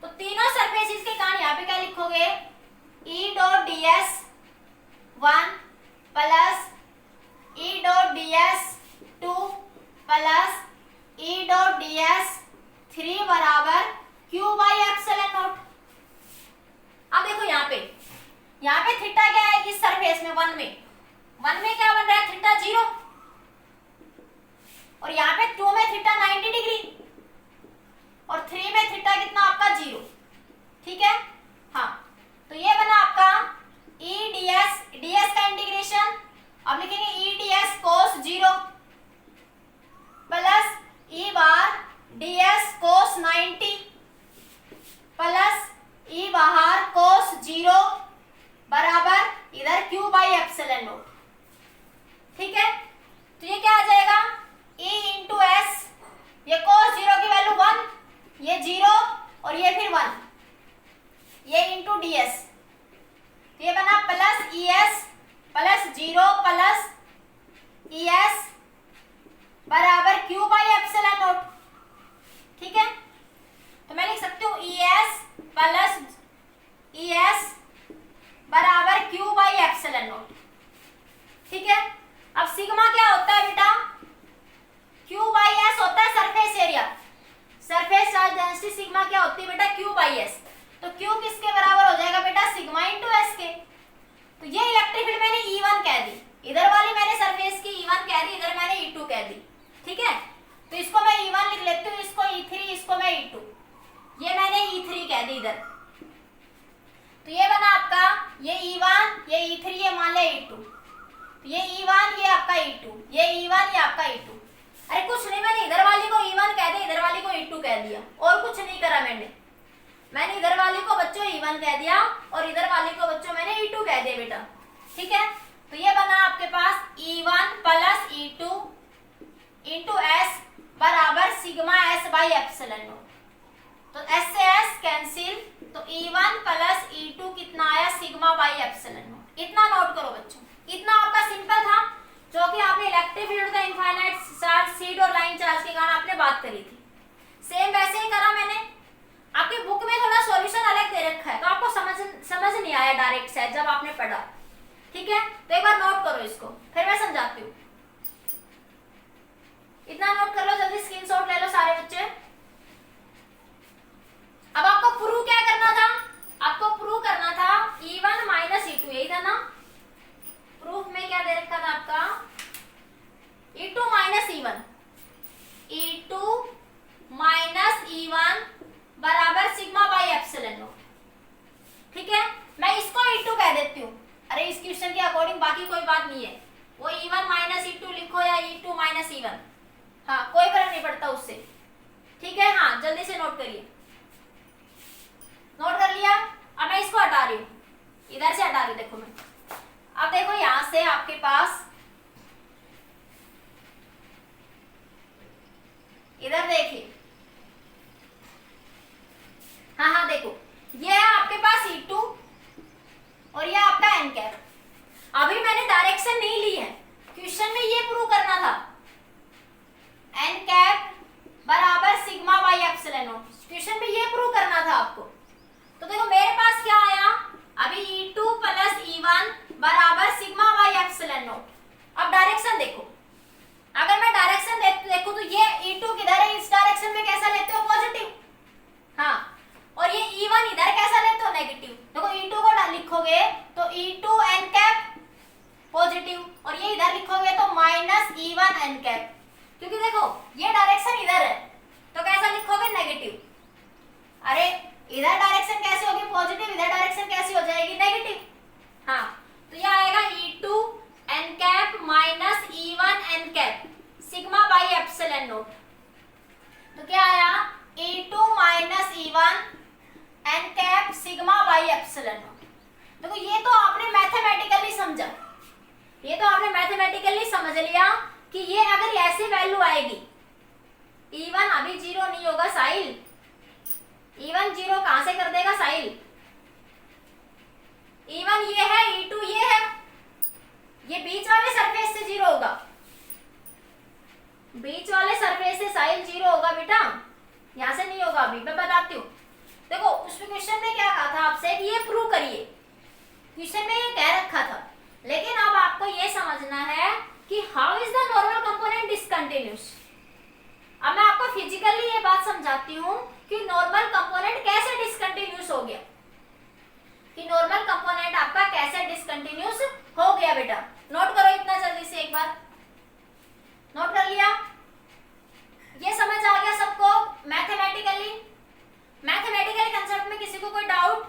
तो तीनों सरफेस इसके कारण यहाँ पे क्या लिखोगे, E dot ds 1 plus E dot ds 2 plus E dot ds 3 बराबर Q बाई एप्सिलॉन नॉट। अब देखो यहाँ पे थीटा क्या है, इस सरफेस में 1 में क्या बन रहा है, थीटा 0, और यहाँ पे 2 में थीटा 90 डिग्री और 3 में थीटा कितना आपका 0, ठीक है। हाँ तो ये बना आपका E ds का इंटीग्रेशन, अब लिखेंगे E ds cos 0 plus E बार ds cos 90 प्लस E बाहर cos 0 बराबर इधर Q बाई एप्सिलॉन नॉट, ठीक है। तो ये क्या आ जाएगा, E इंटू S, ये cos 0 की वैल्यू 1, ये 0 और ये फिर 1, ये इंटू ds, तो ये बना plus ES plus 0 plus ES बराबर Q बाई एप्सिलॉन नॉट, ठीक है। तो मैं लिख सकती हूँ ES प्लस ES बराबर Q बाई एप्सिलॉन नॉट, ठीक है। अब सिग्मा क्या होता है बेटा, Q बाई S होता है surface area, surface charge density sigma क्या होती है बेटा, Q बाई S, तो Q किसके बराबर हो जाएगा बेटा, सिग्मा इंटू S के। तो ये इलेक्ट्रिक फील्ड मैंने E1 कह दी, इधर वाली मैंने सरफेस की E1 कह दी, इधर मैंने E2 कह दी, ठीक है। तो इसको मैं E1 लिख लेती हूँ, इसको E3, इसको मैं E2, ये मैंने E3 कह दी इधर। तो ये बना आपका, ये E1, ये E3, ये मान लिया E2, ये E1, ये आपका E2, ये E1, ये आपका E2। अरे कुछ नहीं, मैंने इधर वाली को E1 कह दिया, इधर वाली को E2 कह दिया, और कुछ नहीं करा मैंने इधर वाली को बच्चों E1 कह दिया और इधर वाली को बच्चों मैंने E2 कह दिया बेटा, ठीक है। तो ये बना आपके पास E1 plus E2 into S बराबर sigma S by epsilon not. तो S से S कैंसिल, तो E1 प्लस E2 कितना आया, सिग्मा बाई एप्सिलॉन नॉट। इतना नोट करो बच्चों। इतना आपका सिंपल था, जो कि आपने इलेक्ट्रिक फील्ड का इनफाइनाइट चार्ज, सीड और लाइन चार्ज के कारण आपने बात करी थी। सेम वैसे ही करा मैंने। आपकी बुक में थोड़ा सॉल्यूशन अलग दे रखा है, तो आपको समझ नहीं आया डायरेक्ट से जब आपने पढ़ा, ठीक है। तो एक बार नोट करो इसको, फिर मैं समझाती हूँ। इतना नोट कर लो, जल्दी स्क्रीनशॉट ले लो सारे बच्चे। अब आपको प्रूव क्या करना था? आपको प्रूव करना था E1 माइनस E2, यही था ना? प्रूफ में क्या दे रखा था आपका? E2 minus E1, E2 minus E1 बराबर सिग्मा बाई एप्सिलॉन नॉट, ठीक है। मैं इसको E2 कह देती हूँ। अरे इस क्वेश्चन के अकॉर्डिंग बाकी कोई बात नहीं है, वो E1 माइनस E2 लिखो या E2 माइनस E1, हाँ कोई फर्क नहीं पड़ता उससे, ठीक है। हाँ जल्दी से नोट करिए। नोट कर लिया? अब मैं इसको हटा रही हूँ, इधर से हटा रही हूँ। देखो मैं, अब देखो यहां से आपके पास, इधर देखिए, हाँ हाँ देखो, ये है आपके पास E2 और ये आपका n कैप। अभी मैंने डायरेक्शन नहीं ली है, क्वेश्चन में ये प्रूव करना था n कैप बराबर sigma by epsilon not, question में ये प्रूव करना था आपको। तो देखो मेरे पास क्या आया, अभी E2 प्लस E1 बराबर सिग्मा बाई एप्सिलॉन नॉट। अब डायरेक्शन देखो, अगर मैं डायरेक्शन देखूं तो ये E2 किधर है, इस डायरेक्शन में कैसा लेते हो? पॉजिटिव, हाँ। और ये E1 इधर कैसा लेते हो? नेगेटिव। देखो E2 को लिखोगे तो E2 n कैप पॉजिटिव, और ये इधर लिखोगे तो माइनस E1 n कैप, क्योंकि देखो ये डायरेक्शन इधर है, तो कैसा लिखोगे? नेगेटिव। अरे इधर डायरेक्शन कैसे होगी? पॉजिटिव, इधर डायरेक्शन कैसी हो जाएगी? नेगेटिव, हाँ। तो यह आएगा E2 n cap minus E1 n cap sigma by epsilon not. तो क्या आया? E2 minus E1 n cap sigma by epsilon not. देखो ये तो आपने मैथमेटिकली समझा, ये तो आपने मैथमेटिकली समझ लिया कि ये अगर ऐसी वैल्यू आएगी, E1 अभी जीरो नहीं होगा साहिल, E1 जीरो कहां से कर देगा साहिल? E1 ये है, E2 ये है, ये बीच वाले सरफेस से जीरो होगा, बीच वाले सरफेस से साहिल जीरो होगा बेटा, यहां से नहीं होगा। अभी मैं बताती हूँ। देखो उस क्वेश्चन में क्या कहा था आपसे कि ये प्रूव करिए, क्वेश्चन में ये कह रखा था, लेकिन अब आपको ये समझना है कि how is the normal component discontinuous. अब मैं आपको फिजिकली ये बात समझाती हूँ कि नॉर्मल कंपोनेंट कैसे डिसकंटिन्यूअस हो गया, कि नॉर्मल कंपोनेंट आपका कैसे डिसकंटिन्यूअस हो गया। बेटा नोट करो इतना जल्दी से, एक बार नोट कर लिया? ये समझ आ गया सबको मैथमेटिकली? मैथमेटिकल कंसेप्ट में किसी को कोई डाउट?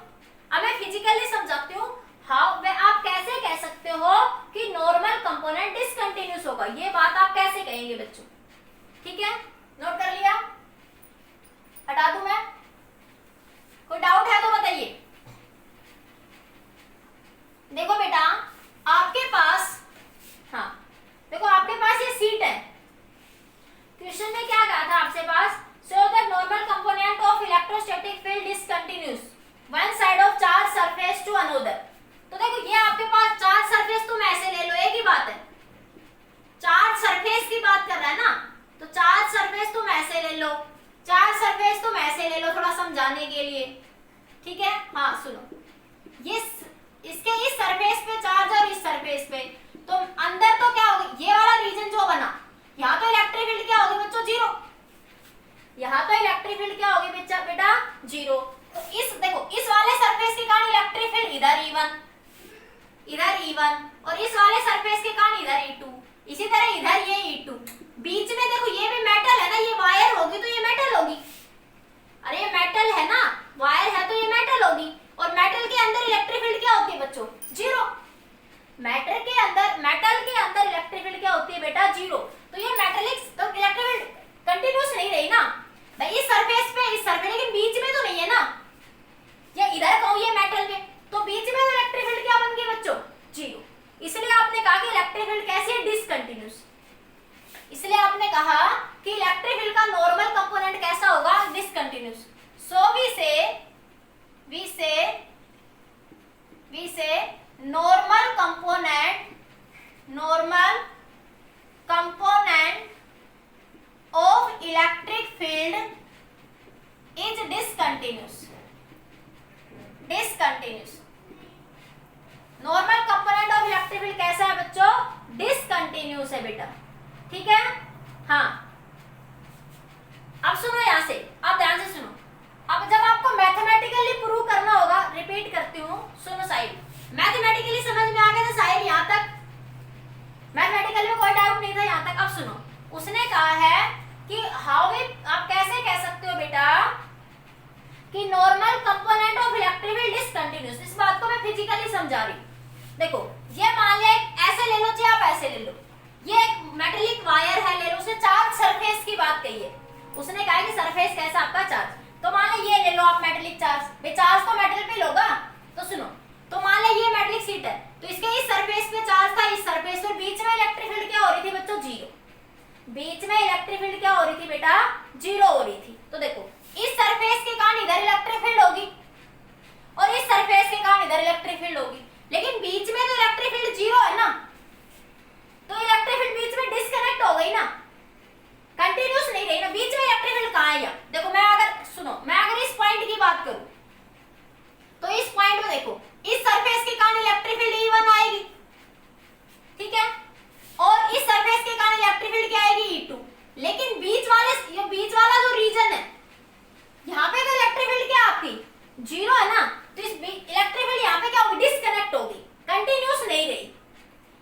अब मैं फिजिकली समझाती हूँ हाउ वे आप कैसे कह सकते हो कि नॉर्मल कंपोनेंट डिसकंटिन्यूअस होगा, ये बात आप कैसे कहेंगे बच्चों, ठीक है। नोट कर लिया? हटा दूं मैं? कोई डाउट है तो बताइए। देखो बेटा आपके पास, हाँ देखो आपके पास ये सीट है, क्वेश्चन में क्या कहा था आपसे पास? Show the normal component of electrostatic field discontinuous one side of charge surface to another. तो देखो ये आपके पास चार्ज सरफेस, तुम ऐसे ले लो, एक ही बात है, चार्ज सरफेस की बात कर रहा है ना, तो चार्ज सरफेस तुम ऐसे ले लो, चार्ज सरफेस तुम ऐसे ले लो, थोड़ा समझाने के लिए, ठीक है। हाँ सुनो, ये इसके इस सरफेस पे चार्ज और इस सरफेस पे, तो अंदर तो क्या होगा? ये वाला रीजन जो बना, यहाँ तो इलेक्ट्रिक फील्ड क्या होगी बच्चों? जीरो। यहाँ तो इलेक्ट्रिक फील्ड क्या होगी बच्चा बेटा? जीरो। तो इस देखो इस वाले सरफेस के कारण इलेक्ट्रिक फील्ड इधर E1 और इस वाले सरफेस के कारण इधर E2, इसी तरह इधर ये E2, बीच में देखो ये भी मेटल है ना, ये वायर होगी तो ये मेटल होगी, अरे ये मेटल है ना, वायर है तो ये मेटल होगी, और मेटल के अंदर इलेक्ट्रिक फील्ड क्या होती है बच्चों? जीरो। मेटल के अंदर इलेक्ट्रिक फील्ड क्या होती है बेटा? जीरो। तो ये मेटेलिक तो इलेक्ट्रिक फील्ड कंटीन्यूअस नहीं रही ना भाई, इस सरफेस पे, लेकिन बीच में तो नहीं है ना, या इधर कहूं ये मेटल में, तो बीच में इलेक्ट्रिक फील्ड क्या बन गई बच्चों? जीरो। इसलिए आपने कहा कि इलेक्ट्रिक फील्ड कैसी है? डिसकंटीन्यूअस। इसलिए आपने कहा कि इलेक्ट्रिक फील्ड का नॉर्मल कंपोनेंट कैसा होगा? डिसकंटीन्यूअस। सो वी से normal component discontinuous. Normal component of electric field कैसा है बच्चों? डिसकंटिन्यूस है बेटा, ठीक है। हाँ, अब सुनो यहां से, अब ध्यान से सुनो। अब जब आपको मैथमेटिकली प्रूव करना होगा, रिपीट करती हूँ, सुनो साहिल, मैथमेटिकली समझ में आ गया था साहिल यहाँ तक? मैथमेटिकली में कोई डाउट नहीं था यहाँ तक? अब सुनो, उसने कहा है कि हाउ वी, आप कैसे कह सकते हो बेटा कि normal component of electric field discontinuous. इस बात को मैं फिजिकली समझा रही हूँ। देखो, ये मान ले ऐसे ले लो, चाहे आप ऐसे ले लो, ये एक मेटेलिक वायर है, ले लो, उसने चार्ज सरफेस की बात कही है। उसने कहा है कि सरफेस कैसा आपका चार्ज, तो मान ले ये ले लो आप मेटेलिक चार्ज, भाई चार्ज तो मेटल पे होगा। तो सुनो, तो मान ले ये मेटेलिक शीट है, तो इसके इस सरफेस पे चार्ज था, इस सरफेस पर, बीच में इलेक्ट्रिक फील्ड क्या हो रही थी बच्चों? जीरो। बीच में इलेक्ट्रिक फील्ड क्या हो रही थी बेटा? जीरो हो रही थी। तो देखो, इस सरफेस के कारण इधर इलेक्ट्रिक फील्ड होगी और इस सरफेस के कारण इधर इलेक्ट्रिक फील्ड होगी, लेकिन बीच में तो इलेक्ट्रिक फील्ड जीरो है ना, तो इलेक्ट्रिक फील्ड बीच में डिस्कनेक्ट हो गई ना, कंटिन्यूस नहीं रही ना। बीच में इलेक्ट्रिक फील्ड कहां है? देखो, मैं अगर सुनो, मैं अगर इस पॉइंट की बात करूं, तो इस पॉइंट में देखो, इस सरफेस के कारण इलेक्ट्रिक फील्ड E1 आएगी, ठीक है, और इस सरफेस के कारण इलेक्ट्रिक फील्ड क्या आएगी? E2। लेकिन बीच वाला जो रीजन है, यहाँ पे तो इलेक्ट्रिक फील्ड क्या आपकी जीरो है ना, तो इस इलेक्ट्रिक फील्ड यहाँ पे क्या होगी? डिस्कनेक्ट होगी, कंटिन्यूस नहीं रही।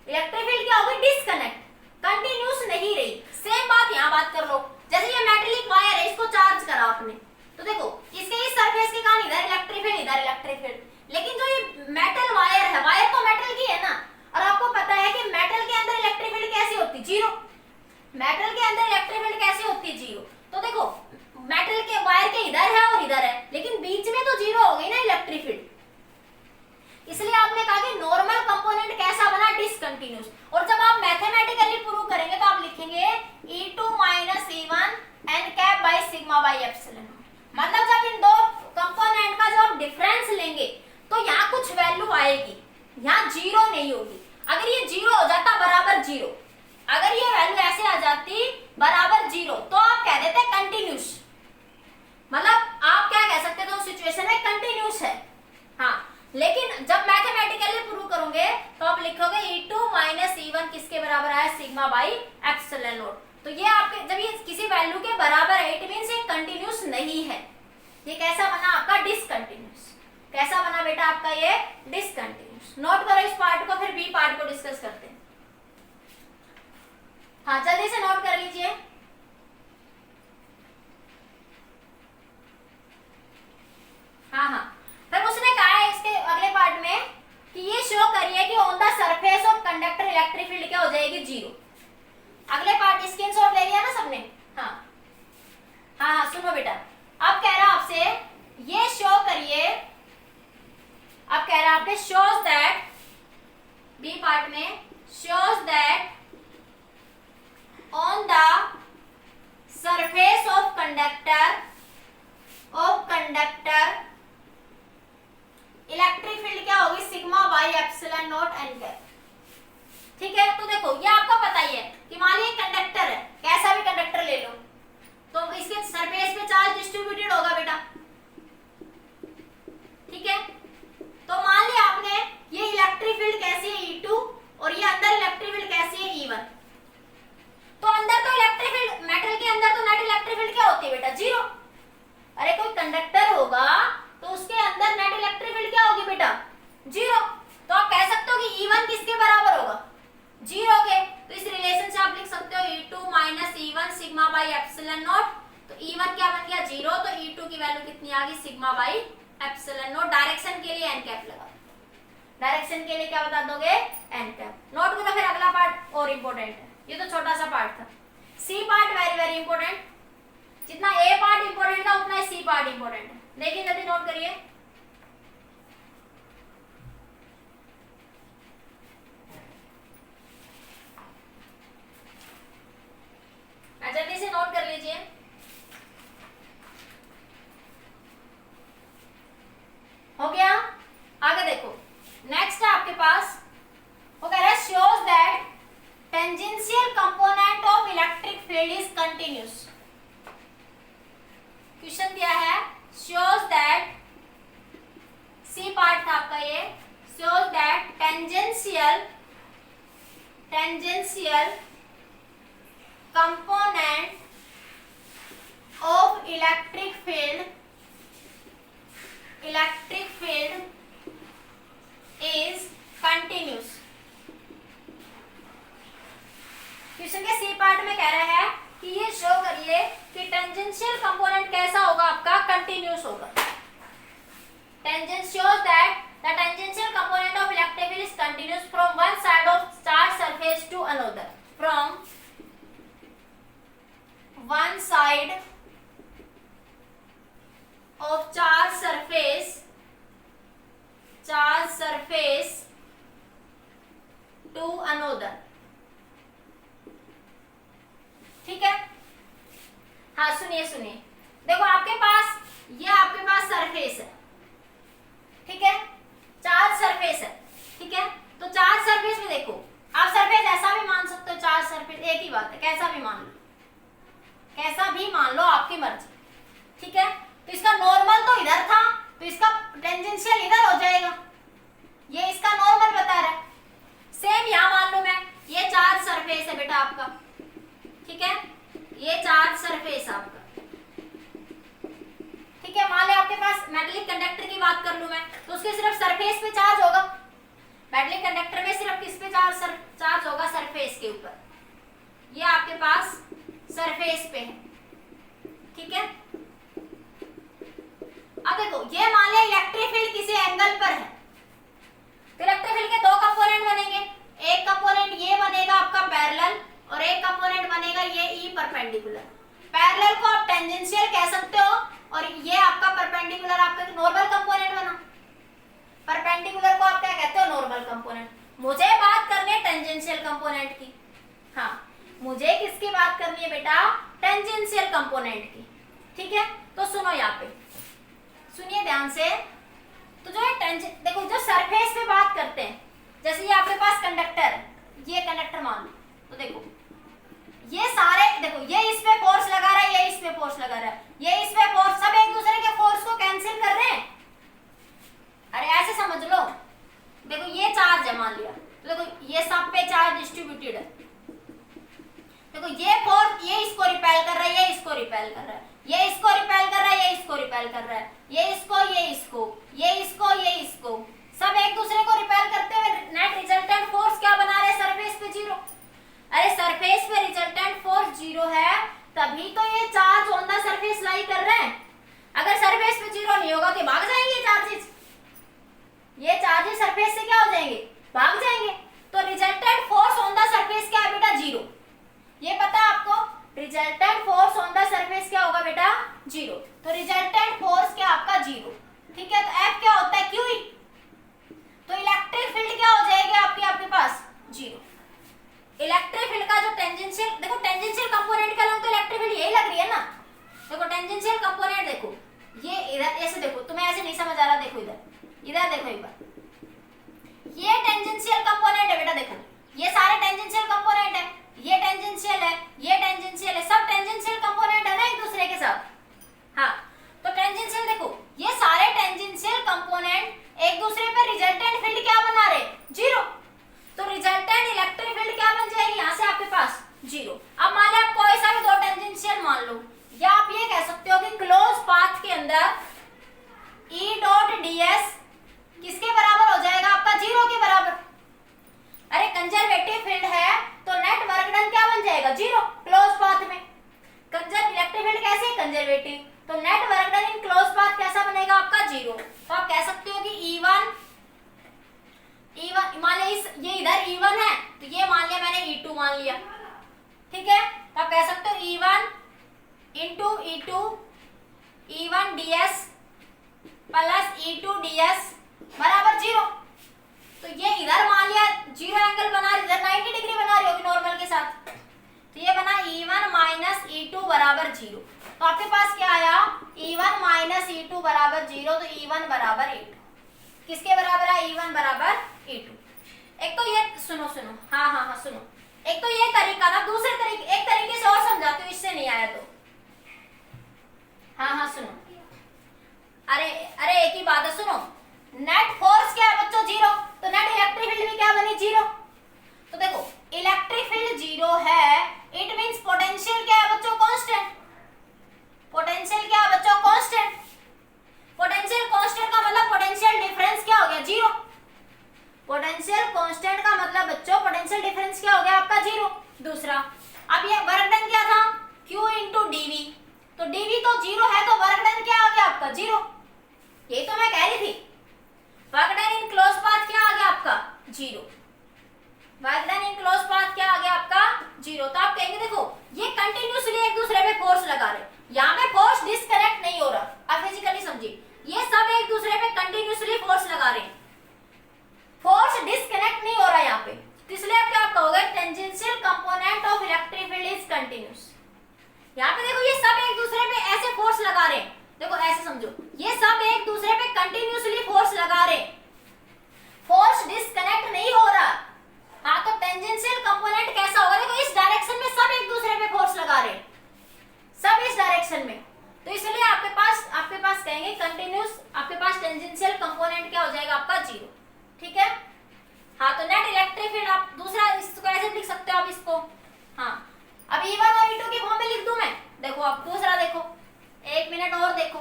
इलेक्ट्रिक फील्ड क्या होगी? डिस्कनेक्ट, कंटिन्यूस नहीं रही। सेम बात यहाँ बात कर लो, जैसे ये मेटेलिक वायर है, इसको चार्ज करा आपने, तो देखो इसके इस सरफेस के कारण इधर इलेक्ट्रिक फील्ड, इधर इलेक्ट्रिक फील्ड, लेकिन जो ये मेटल वायर है, वायर तो मेटल की है ना, और आपको पता है कि मेटल के अंदर इलेक्ट्रिक फील्ड कैसी होती है? जीरो। मेटल के अंदर इलेक्ट्रिक फील्ड कैसी होती है? जीरो। तो देखो, मेटल के वायर के इधर है और इधर है, लेकिन बीच में तो जीरो हो गई ना इलेक्ट्रिक फील्ड। इसलिए आपने कहा कि नॉर्मल कंपोनेंट कैसा बना? डिसकंटिन्यूस। और जब आप मैथमेटिकली प्रूव करेंगे तो आप लिखेंगे E2 minus E1 n cap by sigma by epsilon. मतलब जब इन दो कंपोनेंट का जब आप डिफरेंस लेंगे तो यहाँ कुछ वैल्यू आएगी, यहाँ जीरो नहीं होगी। अगर ये जीरो हो जाता बराबर जीरो, अगर ये वैल्यू ऐसे आ जाती बराबर जीरो, तो आप कह देते कंटिन्यूस। मतलब आप क्या कह सकते थे उस सिचुएशन में? कंटिन्यूस है। हाँ, लेकिन जब मैथमेटिकली प्रूव करोगे तो आप लिखोगे E2 माइनस E1 किसके बराबर आया? Sigma by epsilon not. तो ये आपके जब ये किसी वैल्यू के बराबर है, इट मींस ये कंटिन्यूस नहीं है। ये कैसा बना आपका? डिसकंटिन्यूस। कैसा बना बेटा आपका ये? डिसकंटिन्यूस। नोट करो इस पार्ट को, फिर बी पार्ट को डिस्कस करते हैं। हाँ, जल्दी से नोट कर लीजिए। हाँ, फिर उसने कहा है इसके अगले पार्ट में कि ये शो करिए कि on the surface of conductor electric field क्या हो जाएगी? जीरो। अगले पार्ट स्क्रीनशॉट ले लिया ना सबने? हाँ, सुनो बेटा, अब कह रहा आपसे ये शो करिए, अब कह रहा आपने शोज दैट, बी पार्ट में shows that on the surface of conductor electric field क्या होगी? Sigma by epsilon not an cap. ठीक है, तो देखो ये आपको पता ही है कि मान लीजिए कंडक्टर है, कैसा भी कंडक्टर ले लो, तो इसके सरफेस पे चार्ज डिस्ट्रीब्यूटेड होगा बेटा, ठीक है। तो मान लिया आपने ये इलेक्ट्रिक फील्ड कैसी है? E2, और ये अंदर इलेक्ट्रिक फील्ड कैसी है? E1। तो अंदर तो इलेक्ट्रिक फील्ड, मेटल के अंदर तो नेट इलेक्ट्रिक फील्ड क्या होती है बेटा? जीरो। अरे कोई कंडक्टर होगा तो उसके अंदर नेट इलेक्ट्रिक फील्ड क्या होगी बेटा? जीरो। तो आप कह सकते हो कि E1 किसके बराबर होगा? जीरो के। तो इस रिलेशन से आप लिख सकते हो E2 minus E1 sigma by epsilon not. तो E1 क्या बन गया? जीरो। तो E2 की वैल्यू कितनी आ गई? Sigma by epsilon not. Direction के लिए एन कैप लगा, डायरेक्शन के लिए क्या बता दोगे? N cap. नोट करो फिर अगला पार्ट और इंपॉर्टेंट है, ये तो छोटा सा पार्ट था। C part very very important, जितना ए पार्ट इंपॉर्टेंट था उतना सी पार्ट इंपॉर्टेंट है। देखिए जल्दी नोट करिए। जल्दी से नोट कर लीजिए। हो गया? आगे देखो, नेक्स्ट है आपके पास, वो कह रहा है shows that tangential component of electric field is continuous। Question दिया है shows that tangential component of electric field is continuous. Question के सी पार्ट में कह रहा है कि ये शो करिए कि टेंजेंशियल कंपोनेंट कैसा होगा आपका, कंटिन्यूस होगा। Tangents shows that the tangential component of electric field is continuous from one side of charge surface to another. From one side of charge surface to another. ठीक है, हाँ सुनिए देखो आपके पास सरफेस है, ठीक है, चार्ज सरफेस है, ठीक है। तो चार्ज सरफेस में देखो आप सरफेस ऐसा भी मान सकते हो, चार्ज सरफेस एक ही बात है, कैसा भी मान लो आपकी मर्जी, ठीक है। तो इसका नॉर्मल तो इधर था तो इसका टेंजेंशियल इधर हो जाएगा, ये इसका नॉर्मल बता रहा है। सेम यहां मान लो मैं, ये चार्ज सरफेस है बेटा आपका, ठीक है, ये चार्ज सरफेस आपका, ठीक है। मान लो आपके पास मेटालिक कंडक्टर की बात कर लूं मैं, तो उसके सिर्फ सरफेस पे चार्ज होगा। मेटालिक कंडक्टर में सिर्फ किस पे चार्ज होगा, सरफेस के ऊपर। ये आपके पास सरफेस पे है, ठीक है। अब देखो ये मान लिया इलेक्ट्रिक फील्ड किसी एंगल पर है, तो इलेक्ट्रिक फील्ड के दो कंपोनेंट बनेंगे, एक कंपोनेंट ये बनेगा आपका पैरेलल और एक कंपोनेंट बनेगा ये ई परपेंडिकुलर। पैरेलल को आप टेंजेंशियल कह सकते हो और ये आपका परपेंडिकुलर आपका नॉर्मल कंपोनेंट बना। परपेंडिकुलर को आप क्या कहते हो, नॉर्मल कंपोनेंट। मुझे बात करनी है टेंजेंशियल कंपोनेंट की, हाँ मुझे किसकी बात करनी है बेटा, टेंजेंशियल कंपोनेंट की, ठीक है। तो सुनो यहाँ पे सुनिए ध्यान से, तो जो देखो जो सरफेस पे बात करते हैं, जैसे ये आपके पास कंडक्टर है, ये कंडक्टर मान लो, तो देखो ये सारे देखो ये इस पे फोर्स लगा रहा है, ये इस पे फोर्स लगा रहा है, ये इस पे फोर्स, सब एक दूसरे के फोर्स को कैंसिल कर रहे हैं। अरे ऐसे समझ लो, देखो ये चार्ज है मान लिया, तो देखो ये सब पे चार्ज डिस्ट्रीब्यूटेड है, देखो ये फोर्स ये इसको रिपेल कर रहा है, ये इसको रिपेल कर रहा है, ये इसको रिपेल कर रहा है, ये इसको रिपेल कर रहा है, ये इसको सब एक दूसरे को रिपेल करते हुए नेट रिजल्टेंट फोर्स क्या बना रहे हैं, सरफेस पे जीरो। अरे सरफेस पे रिजल्टेंट फोर्स जीरो है तभी तो ये चार्ज ऑन द सरफेस लाई कर रहे हैं। अगर सरफेस पे जीरो नहीं होगा तो भाग जाएंगे ये चार्जेस सरफेस से क्या हो जाएंगे, भाग जाएंगे। तो resultant force on the surface क्या है बेटा, जीरो। ये पता है आपको, resultant force on the surface क्या होगा बेटा, जीरो। तो रिजल्टेंट फोर्स क्या आपका जीरो, ठीक है। तो F क्या होता है, क्यू। तो इलेक्ट्रिक फील्ड क्या हो जाएगी आपके पास, जीरो। इलेक्ट्रिक फील्ड का जो टेंजेंशियल, देखो टेंजेंशियल कंपोनेंट का नाम तो इलेक्ट्रिक फील्ड यही लग रही है ना। देखो टेंजेंशियल कंपोनेंट देखो, ये इधर ऐसे देखो, तुम्हें ऐसे नहीं समझ आ रहा, देखो इधर देखो एक बार, ये टेंजेंशियल कंपोनेंट है बेटा, देखो ये सारे टेंजेंशियल कंपोनेंट है, ये टेंजेंशियल है, सब टेंजेंशियल कंपोनेंट है ना एक दूसरे के साथ। हाँ तो टेंजेंशियल देखो, ये सारे टेंजेंशियल कंपोनेंट एक दूसरे पे रिजल्टेंट फील्ड क्या बना रहे, जीरो। तो रिजल्टेंट इलेक्ट्रिक फील्ड क्या बन जाएगी यहाँ से आपके पास, जीरो। अब मान लो आप कोई सा भी दो टेंजेंशियल मान लो, या आप ये कह सकते हो कि क्लोज पाथ के अंदर E डॉट ds किसके बराबर हो जाएगा आपका, जीरो के बराबर। अरे कंजर्वेटिव फील्ड है तो नेट वर्क डन क्या बन जाएगा, जीरो क्लोज पाथ में। इलेक्ट्रिक फील्ड कैसे है, कंजर्वेटिव, तो net work done in close path कैसा बनेगा आपका, जीरो। तो आप कह सकते हो कि E1 मान लिया ये इधर E1 है तो ये मान लिया मैंने E2 मान लिया, ठीक है। तो आप कह सकते हो E1 into E1 ds plus E2 ds बराबर जीरो। तो ये इधर मान लिया जीरो एंगल बना रही, इधर 90 डिग्री बना रही होगी नॉर्मल के साथ, तो ये बना E1 माइनस E2 बराबर जीरो। तो आपके पास क्या आया, E1 माइनस E2 बराबर जीरो। तो E1 बराबर E2 किसके बराबर है, E1 बराबर E2। एक तो ये सुनो हाँ सुनो, एक तो ये तरीका था, दूसरे तरीके एक तरीके से और समझाती हूँ, इससे नहीं आया तो हाँ सुनो। अरे एक ही बात है, सुनो, नेट फोर्स क्या है बच्चों, जीरो। तो नेट इलेक्ट्रिक फील्ड भी मतलब बच्चों पोटेंशियल डिफरेंस क्या हो गया आपका 0। दूसरा अब ये वर्क डन क्या था Q इंटू डीवी, तो डीवी तो 0 है तो वर्क डन क्या आ गया आपका 0। यही तो मैं कह रही थी, work done in close path क्या आ गया आपका 0। Work done in close path क्या आ गया आपका 0। तो आप कहेंगे देखो ये कंटिन्यूसली एक दूसरे पे फोर्स लगा रहे, यहाँ पे फोर्स डिस्कनेक्ट नहीं हो रहा। अब फिजिकली समझिए, ये सब एक दूसरे पे कंटिन्यूसली फोर्स लगा रहे हैं, फोर्स डिस्कनेक्ट नहीं हो रहा यहाँ पे, तो इसलिए आप क्या कहोगे tangential component of electric field is continuous. यहाँ पे देखो ये सब एक दूसरे पे ऐसे फोर्स लगा रहे हैं, देखो ऐसे समझो ये सब एक दूसरे पे कंटिन्यूसली फोर्स लगा रहे हैं, फोर्स डिस्कनेक्ट नहीं हो रहा। हाँ तो टेंजेंशियल कंपोनेंट कैसा होगा, देखो इस डायरेक्शन में सब एक दूसरे पे फोर्स लगा रहे हैं, सब इस डायरेक्शन में, तो इसलिए आपके पास कहेंगे कंटिन्यूस, आपके पास टेंजेंशियल कंपोनेंट क्या हो जाएगा आपका 0। ठीक है। हाँ तो नेट इलेक्ट्रिक फील्ड आप दूसरा इसको ऐसे लिख सकते हो आप इसको। हाँ अब E1 और E2 की फॉर्म में लिख दूं मैं, देखो आप दूसरा देखो, 1 मिनट और देखो,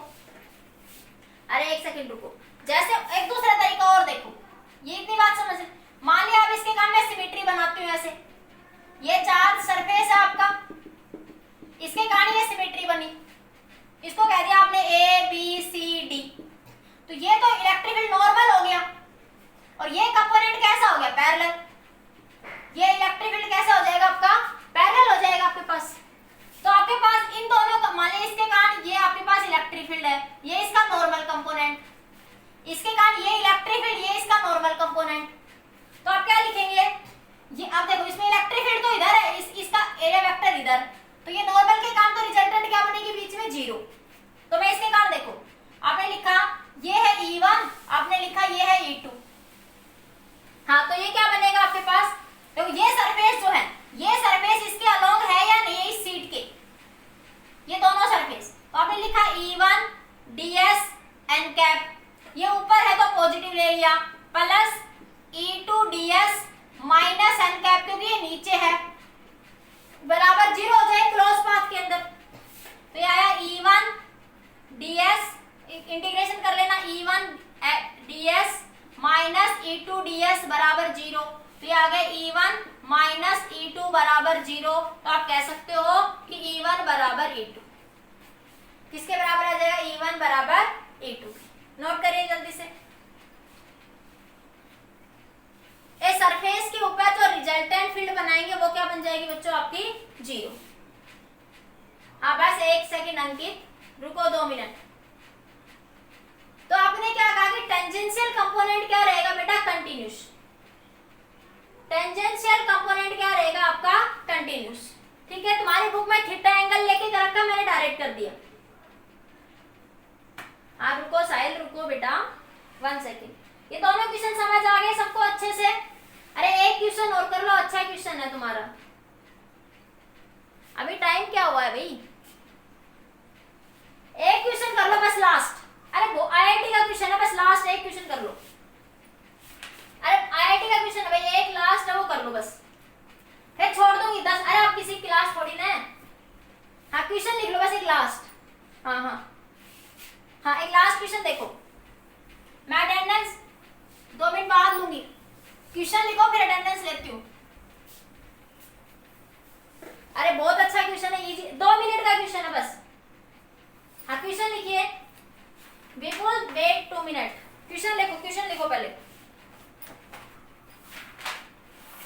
अरे 1 सेकंड रुको, जैसे एक दूसरा तरीका और देखो, ये इतनी बात समझ। मान लिया आप इसके काम में सिमेट्री बनाती हूँ ऐसे, ये चार्ज सरफेस है आपका, इसके कारण ये सिमेट्री बनी, इसको कह दिया आपने ABCD, तो ये तो इलेक्ट्रिक फील्ड नॉर्मल हो गया और ये कंपोनेंट कैसा हो गया पैरेलल, ये इलेक्ट्रिक फील्ड कैसा हो जाएगा आपका पैरेलल हो जाएगा आपके पास। तो आपके पास इन दोनों का मान लीजिए इसके कारण ये आपके पास इलेक्ट्रिक फील्ड है, ये इसका नॉर्मल कंपोनेंट, इसके कारण ये इलेक्ट्रिक फील्ड, ये इसका नॉर्मल कंपोनेंट, तो आप क्या लिखेंगे ये, आप देखो इसमें इलेक्ट्रिक फील्ड तो इधर है, इसका एरिया वेक्टर इधर, तो ये नॉर्मल के कारण तो रिजल्टेंट क्या बनेगी बीच में 0। तो मैं इसके कारण देखो आपने लिखा ये है E1, आपने लिखा ये है E2, हाँ तो ये क्या बनेगा आपके पास, देखो ये सरफेस जो है, ये सरफेस इसके अलोंग है या नहीं इस सीट के, ये दोनों सरफेस, तो आपने लिखा E1 ds n कैप, ये ऊपर है तो पॉजिटिव ले लिया, plus E2 ds minus n cap क्योंकि ये नीचे है, बराबर 0 हो जाए क्लोज पाथ के अंदर। तो ये आया E1 ds, इंटीग्रेशन कर लेना, E1 ds minus E2 ds बराबर 0, तो ये आ गया E1 माइनस E2 बराबर 0। तो आप कह सकते हो कि E1 बराबर E2, किसके बराबर आ जाएगा E1 बराबर E2। नोट करिए जल्दी से, इस सरफेस के ऊपर जो रिजल्टेंट फील्ड बनाएंगे वो क्या बन जाएगी बच्चों आपकी 0। हाँ बस 1 सेकंड अंकित, रुको 2 मिनट। तो आपने क्या कहा कि टेंजेंशियल कंपोनेंट क्या रहेगा बेटा कंटिन्यूस, टेंजेंशियल कंपोनेंट क्या रहेगा आपका कंटिन्यूस। ठीक है, तुम्हारी बुक में थीटा एंगल लेके कर रखा, मैंने डायरेक्ट कर दिया। हाँ रुको साहिल, रुको बेटा 1 सेकंड, ये दोनों क्वेश्चन समझ आ गए सबको अच्छे से। अरे एक क्वेश्चन और कर लो, अच्छा क्वेश्चन है तुम्हारा, अभी टाइम क्या हुआ है भाई, एक क्वेश्चन कर लो बस लास्ट। अरे वो IIT का क्वेश्चन है, बस लास्ट एक क्वेश्चन कर लो। अरे IIT का क्वेश्चन है भाई, एक लास्ट है वो कर लो बस, फिर छोड़ दूंगी 10। अरे आप किसी क्लास थोड़ी ना है। हाँ क्वेश्चन लिख लो बस एक लास्ट। हाँ हाँ हाँ एक लास्ट क्वेश्चन देखो, मैं अटेंडेंस 2 मिनट बाद लूंगी, क्वेश्चन लिखो फिर अटेंडेंस लेती हूँ। अरे बहुत अच्छा क्वेश्चन है, इजी 2 मिनट का क्वेश्चन है बस। हाँ क्वेश्चन लिखिए, विपुल वेट 2 मिनट, क्वेश्चन लिखो पहले।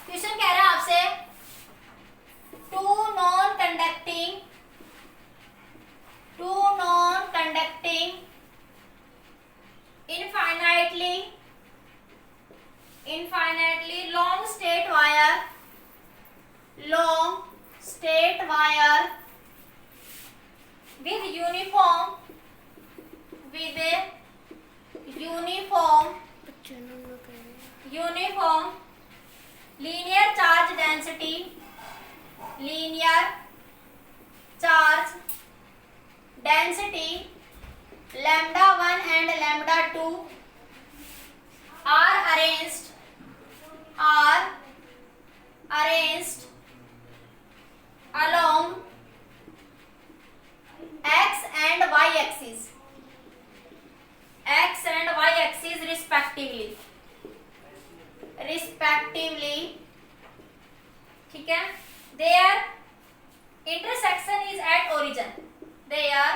क्वेश्चन कह रहा है आपसे, two non conducting infinitely long straight wire with uniform linear charge density lambda 1 and lambda 2 are arranged along x and y axis respectively ठीक है, their intersection is at origin, their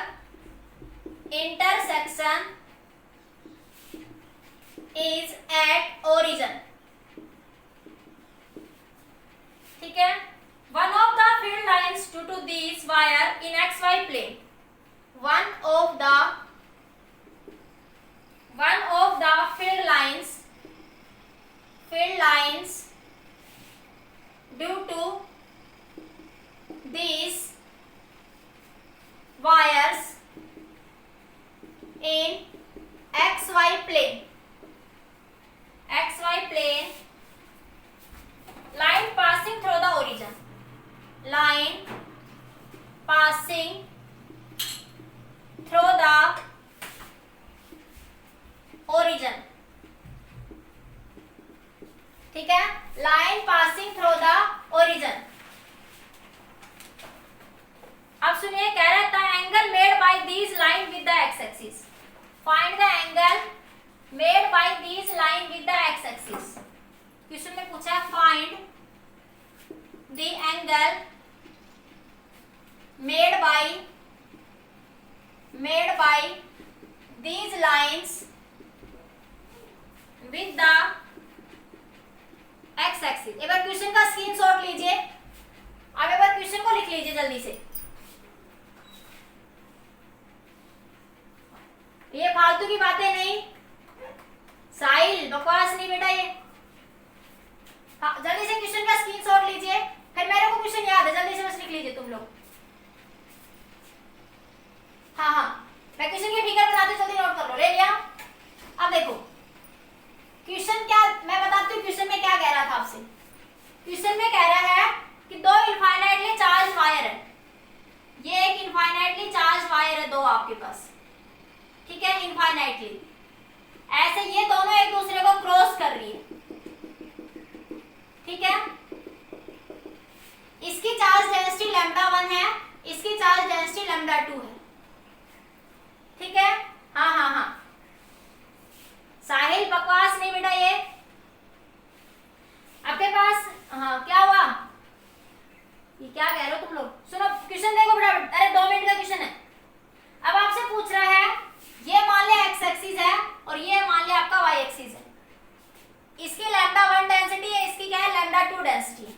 intersection is at origin, ठीक है। One of the field lines to to this wire in X Y plane, one of the field lines due to these wires in xy plane, line passing through the origin, line passing through the origin, ठीक है, line passing through the origin. अब सुनिए, कह रहा था angle made by these line with the x axis, find the angle made by these line with the x axis. Question में पूछा find the angle made by these lines with the x axis। एक बार question का screenshot लीजिए, अब एक बार question को लिख लीजिए जल्दी से, ये फालतू की बातें नहीं, साहिल बकवास नहीं बेटा ये। हाँ, जल्दी से क्वेश्चन का स्क्रीनशॉट लीजिए, फिर मेरे को क्वेश्चन याद है, जल्दी से बस लिख लीजिए तुम लोग। हाँ, मैं क्वेश्चन की फिगर बताती हूँ, जल्दी नोट कर लो, ले लिया। अब देखो क्वेश्चन क्या, मैं बताती हूँ क्वेश्चन में क्या कह रहा था आपसे। क्वेश्चन में कह रहा है कि दो इनफाइनाइटली चार्ज वायर है, ये एक इनफाइनाइटली चार्ज वायर है, दो आपके पास, ठीक है, इनफाइनाइटली ऐसे ये दोनों एक दूसरे को क्रॉस कर रही है, ठीक है। इसकी चार्ज डेंसिटी λ1 है, इसकी चार्ज डेंसिटी λ2 है, ठीक है। हाँ, साहिल बकवास नहीं बेटा ये। आपके पास हाँ क्या हुआ, ये क्या कह रहे हो तुम लोग, सुनो क्वेश्चन देखो बेटा, अरे 2 मिनट का क्वेश्चन है। अब आपसे पूछ रहा है, ये मान लिया एक्स एक्सिस है और ये मान लिया आपका वाई एक्सिस है, इसकी λ1 डेंसिटी है, इसकी क्या है λ2 डेंसिटी है।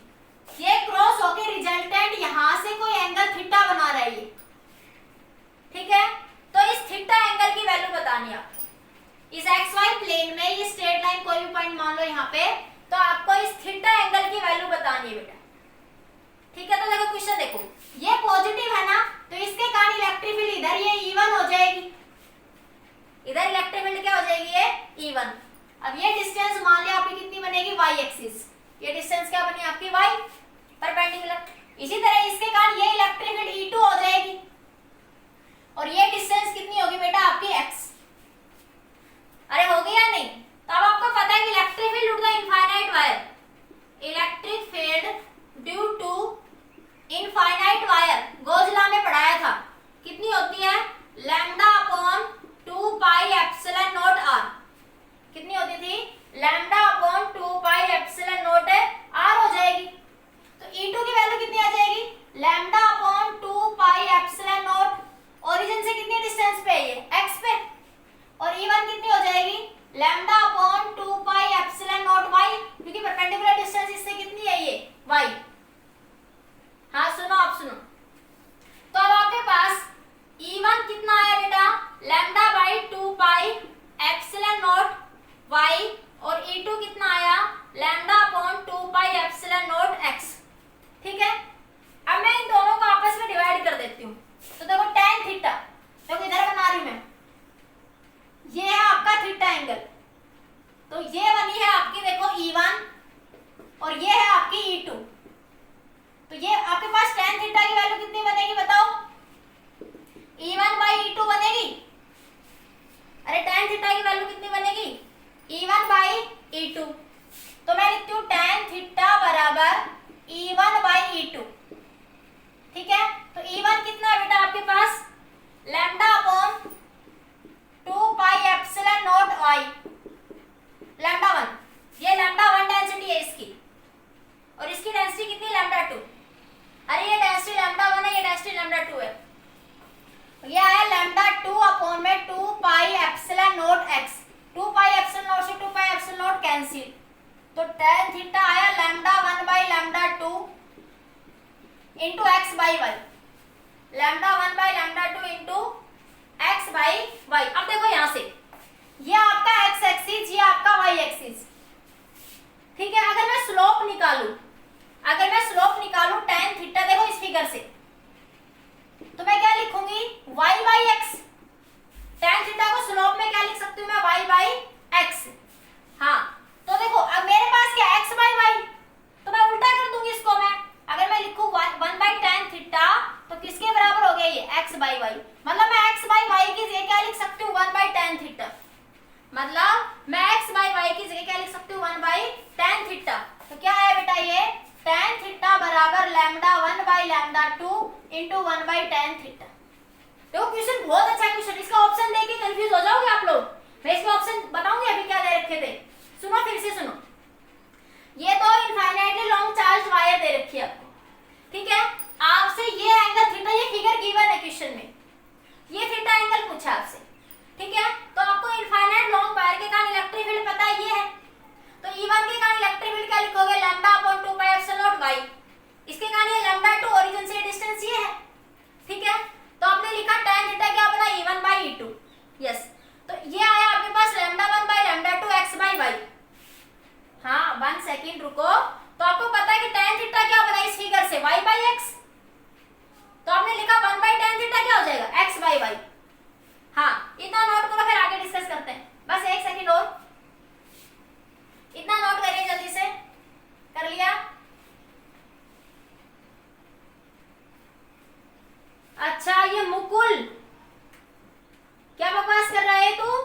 ये क्रॉस होके रिजल्टेंट यहां से कोई एंगल थीटा बना रहा है ये, ठीक है। तो इस थीटा एंगल की वैल्यू बतानी है आपको। इस एक्स वाई प्लेन में ये स्ट्रेट लाइन कोई भी पॉइंट मान लो यहाँ पे, तो आपको इस थीटा एंगल की वैल्यू बतानी है बेटा, ठीक है। तो देखो क्वेश्चन देखो, ये पॉजिटिव है ना, तो इसके कारण इलेक्ट्रिक फील्ड इधर ये E1 हो जाएगी, इधर इलेक्ट्रिक फील्ड क्या हो जाएगी, ये E1। अब ये डिस्टेंस मान लिया आपकी कितनी बनेगी, वाई एक्सिस, ये डिस्टेंस क्या बनी आपकी, वाई परपेंडिकुलर। इसी तरह इसके कारण ये इलेक्ट्रिक फील्ड E2 हो जाएगी, और ये डिस्टेंस कितनी होगी बेटा आपकी x। अरे हो गया या नहीं। तो अब आपको पता है कि electric field due to infinite wire, electric field due to infinite wire Gauss law में पढ़ाया था, कितनी होती है λ/2 पाई एप्सिलॉन नॉट r, कितनी होती थी λ/2 पाई एप्सिलॉन नॉट r हो जाएगी। तो E2 की वैल्यू कितनी आ जाएगी, λ/2 पाई एप्सिलॉन नॉट, ओरिजिन से कितनी डिस्टेंस पे है ये x पे, और E1 कितनी हो जाएगी λ/2 पाई एप्सिलॉन नॉट y, क्योंकि परपेंडिकुलर डिस्टेंस इससे कितनी है ये y। हाँ सुनो, आप सुनो, तो अब आपके पास E1 कितना आया बेटा λ/2 पाई एप्सिलॉन नॉट y, और E2 कितना आया λ/2 पाई एप्सिलॉन नॉट x, ठीक है। अब मैं इन दोनों को आपस में डिवाइड कर देती हूँ। तो देखो tan थीटा, देखो इधर बना रही हूं मैं, ये है आपका थीटा एंगल, तो ये बनी है आपकी देखो E1 और ये है आपकी E2। तो ये आपके पास tan थीटा की वैल्यू कितनी बनेगी बताओ, E1/E2 बनेगी। अरे tan थीटा की वैल्यू कितनी बनेगी, E1/E2। तो मैं लिखती हूँ tan थीटा बराबर E1/E2, ठीक है। तो E1 कितना है बेटा आपके पास λ/2 पाई एप्सिलॉन नॉट y, λ1, ये λ1 डेंसिटी है इसकी, और इसकी डेंसिटी कितनी λ2, 2 पाई एप्सिलॉन नॉट से 2 पाई एप्सिलॉन नॉट कैंसिल, तो tan थीटा आया lambda 1 by lambda 2 into x by y, lambda 1 by lambda 2 into x by y. अब देखो यहां से ये आपका एक्स एक्सिस, ये आपका वाई एक्सिस, ठीक है। अगर मैं स्लोप निकालूं tan थीटा, देखो इस फिगर से, तो मैं क्या लिखूंगी y by x, tan theta को स्लोप में क्या लिख सकती हूँ मैं y बाई एक्स। हाँ तो देखो अब मेरे पास क्या x बाई वाई, तो मैं उल्टा कर दूंगी इसको। मैं अगर मैं लिखूं 1 बाई tan थीटा तो किसके बराबर हो गया ये x बाई वाई, मतलब मैं x बाई वाई की जगह क्या लिख सकती हूँ 1 बाई tan थीटा, मतलब मैं x बाई वाई की जगह क्या लिख सकती हूँ 1 बाई tan थीटा। तो क्या है बेटा ये tan थीटा बराबर lambda 1 by lambda 2 into 1 by tan theta. तो क्वेश्चन बहुत अच्छा क्वेश्चन, इसका ऑप्शन देख के कंफ्यूज हो जाओगे आप लोग। मैं इसमें ऑप्शन बताऊंगी अभी क्या दे रखे थे, सुनो फिर से सुनो। ये तो इनफाइनाइटली लॉन्ग चार्ज वायर दे रखी है आपको, ठीक है। आपसे ये एंगल थीटा, ये फिगर गिवन है क्वेश्चन में, ये थीटा एंगल पूछा आपसे, ठीक है। तो आपको इनफाइनाइट लॉन्ग वायर के कारण इलेक्ट्रिक फील्ड पता है ये है, तो E1 के कारण इलेक्ट्रिक फील्ड क्या लिखोगे lambda upon 2 pi epsilon naught y, इसके कारण ये लैम्डा 2 ओरिजिन से डिस्टेंस ये है, ठीक है। तो आपने लिखा tan थीटा क्या बना E1 बाई E2, यस। तो ये आया आपके पास lambda 1 by lambda 2 x by Y. हाँ 1 सेकंड रुको, तो आपको पता है कि tan थीटा क्या बना इस फिगर से y बाई x, तो आपने लिखा 1 बाई tan थीटा क्या हो जाएगा x बाई वाई। हाँ इतना नोट करो, फिर आगे डिस्कस करते हैं। बस 1 सेकंड और, इतना नोट करिए जल्दी से। कर लिया? अच्छा ये मुकुल क्या बकवास कर रहा है तू,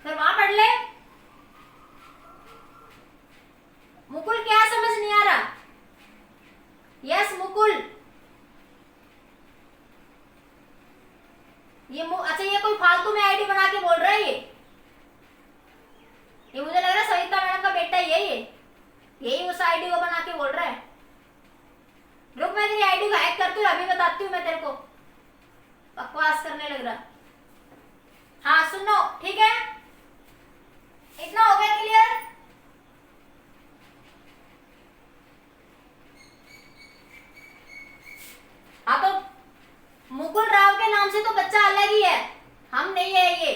फिर वहां पढ़ ले। मुकुल क्या समझ नहीं आ रहा? यस मुकुल, अच्छा ये कोई फालतू में आईडी बना के बोल रहा है ये मुझे लग रहा है सविता मैडम का बेटा ही है ये, यही उस आईडी को बना के बोल रहा है। रुक मैं तेरी आईडी को हैक करती हूँ, अभी बताती हूँ मैं तेरे को, बकवास करने लग रहा। हाँ सुनो ठीक है, इतना हो गया क्लियर? हाँ तो मुकुल राव के नाम से तो बच्चा अलग ही है, हम नहीं है ये,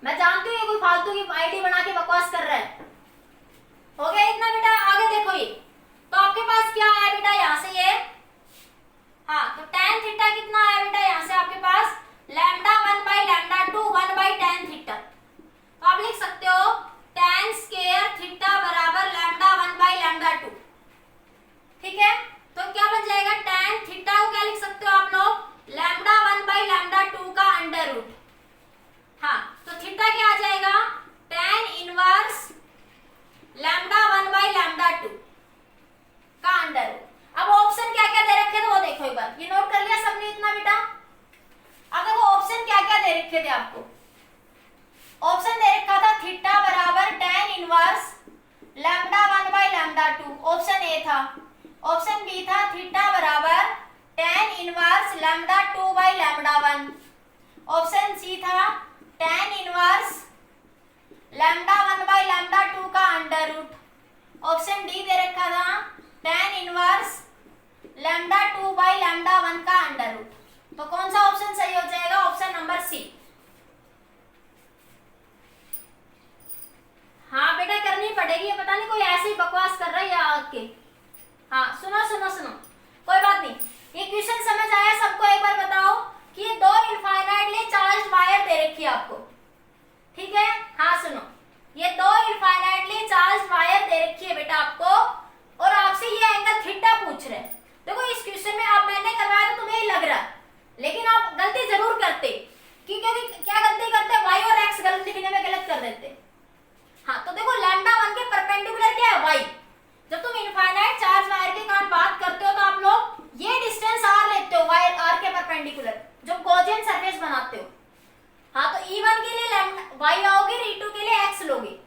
मैं जानती हूँ ये कोई फालतू की आईडी बना के बकवास कर रहा है। हो गया इतना बेटा? आगे देखो ये, तो आपके पास क्या आया बेटा यहाँ से ये, हाँ तो tan थीटा कितना आया बेटा यहाँ से आपके पास lambda 1 by lambda 2 1 by tan theta. तो आप लिख सकते हो tan स्क्वायर थीटा बराबर लैम्डा 1 बाई लैम्डा 2, ठीक है। तो क्या बन जाएगा tan थीटा को क्या लिख सकते हो आप लोग लैम्डा 1 बाई लैम्डा 2 का अंडर रूट। हाँ तो थीटा क्या आ जाएगा tan inverse lambda 1 by lambda 2 का अंडर रूट। अब ऑप्शन क्या क्या दे रखे थे वो देखो एक बार, ये नोट कर लिया सबने इतना बेटा? अब देखो ऑप्शन क्या क्या दे रखे थे आपको। ऑप्शन दे रखा था थीटा बराबर tan inverse lambda 1 by lambda 2, option A था। ऑप्शन बी था थीटा बराबर tan inverse lambda 2 by lambda 1। Option C था tan inverse lambda 1 by lambda 2 का अंडर रूट। ऑप्शन डी दे रखा था tan inverse lambda 2 by lambda 1 का under root. तो कौन सा ऑप्शन सही हो जाएगा? Option number C. हाँ बेटा करनी पड़ेगी, ये पता नहीं कोई ऐसे ही बकवास कर रहा है या आके। हाँ सुनो सुनो सुनो, कोई बात नहीं, ये क्वेश्चन समझ आया सबको? एक बार बताओ कि ये दो इनफाइनाइटली चार्ज वायर दे रखी है आपको, ठीक है। हाँ सुनो, ये दो इनफाइनाइटली चार्ज वायर दे रखी है बेटा आपको, और आपसे ये एंगल थीटा पूछ रहे हैं। देखो इस क्वेश्चन में आप मैंने करवाया तो तुम्हें ही लग रहा, लेकिन आप गलती जरूर करते, क्योंकि क्या गलती करते? y और x गलत लिखने में गलत कर देते। हाँ तो देखो लैम्डा 1 के परपेंडिकुलर क्या है y। जब तुम इनफाइनाइट चार्ज वायर के कारण बात करते हो तो आप लोग ये डिस्टेंस r लेते हो, y r के परपेंडिकुलर, जो गॉसियन सरफेस बनाते हो। हाँ तो E1 के लिए y आओगे, E2 के लिए x लोगे,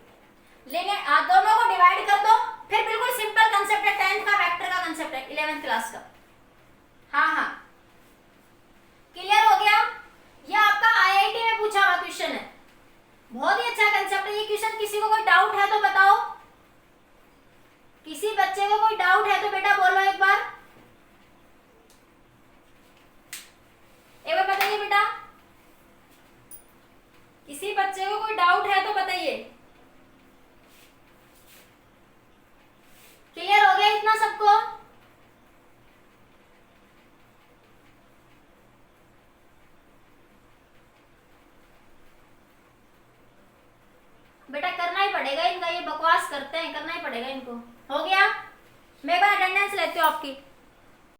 लेने दोनों को डिवाइड कर दो, फिर बिल्कुल सिंपल कंसेप्ट है, 10th का वेक्टर का कंसेप्ट है, 11th क्लास का। हाँ हाँ क्लियर हो गया? ये आपका IIT में पूछा हुआ क्वेश्चन है, बहुत ही अच्छा कंसेप्ट है ये क्वेश्चन। किसी को कोई डाउट है तो बताओ, किसी बच्चे को कोई डाउट है तो बेटा बोलो एक बार बताइए बेटा, किसी बच्चे को कोई डाउट है तो बताइए। क्लियर हो गया इतना सबको? बेटा करना ही पड़ेगा इनका, ये बकवास करते हैं, करना ही पड़ेगा इनको। हो गया? मैं एक बार अटेंडेंस लेती हूँ आपकी।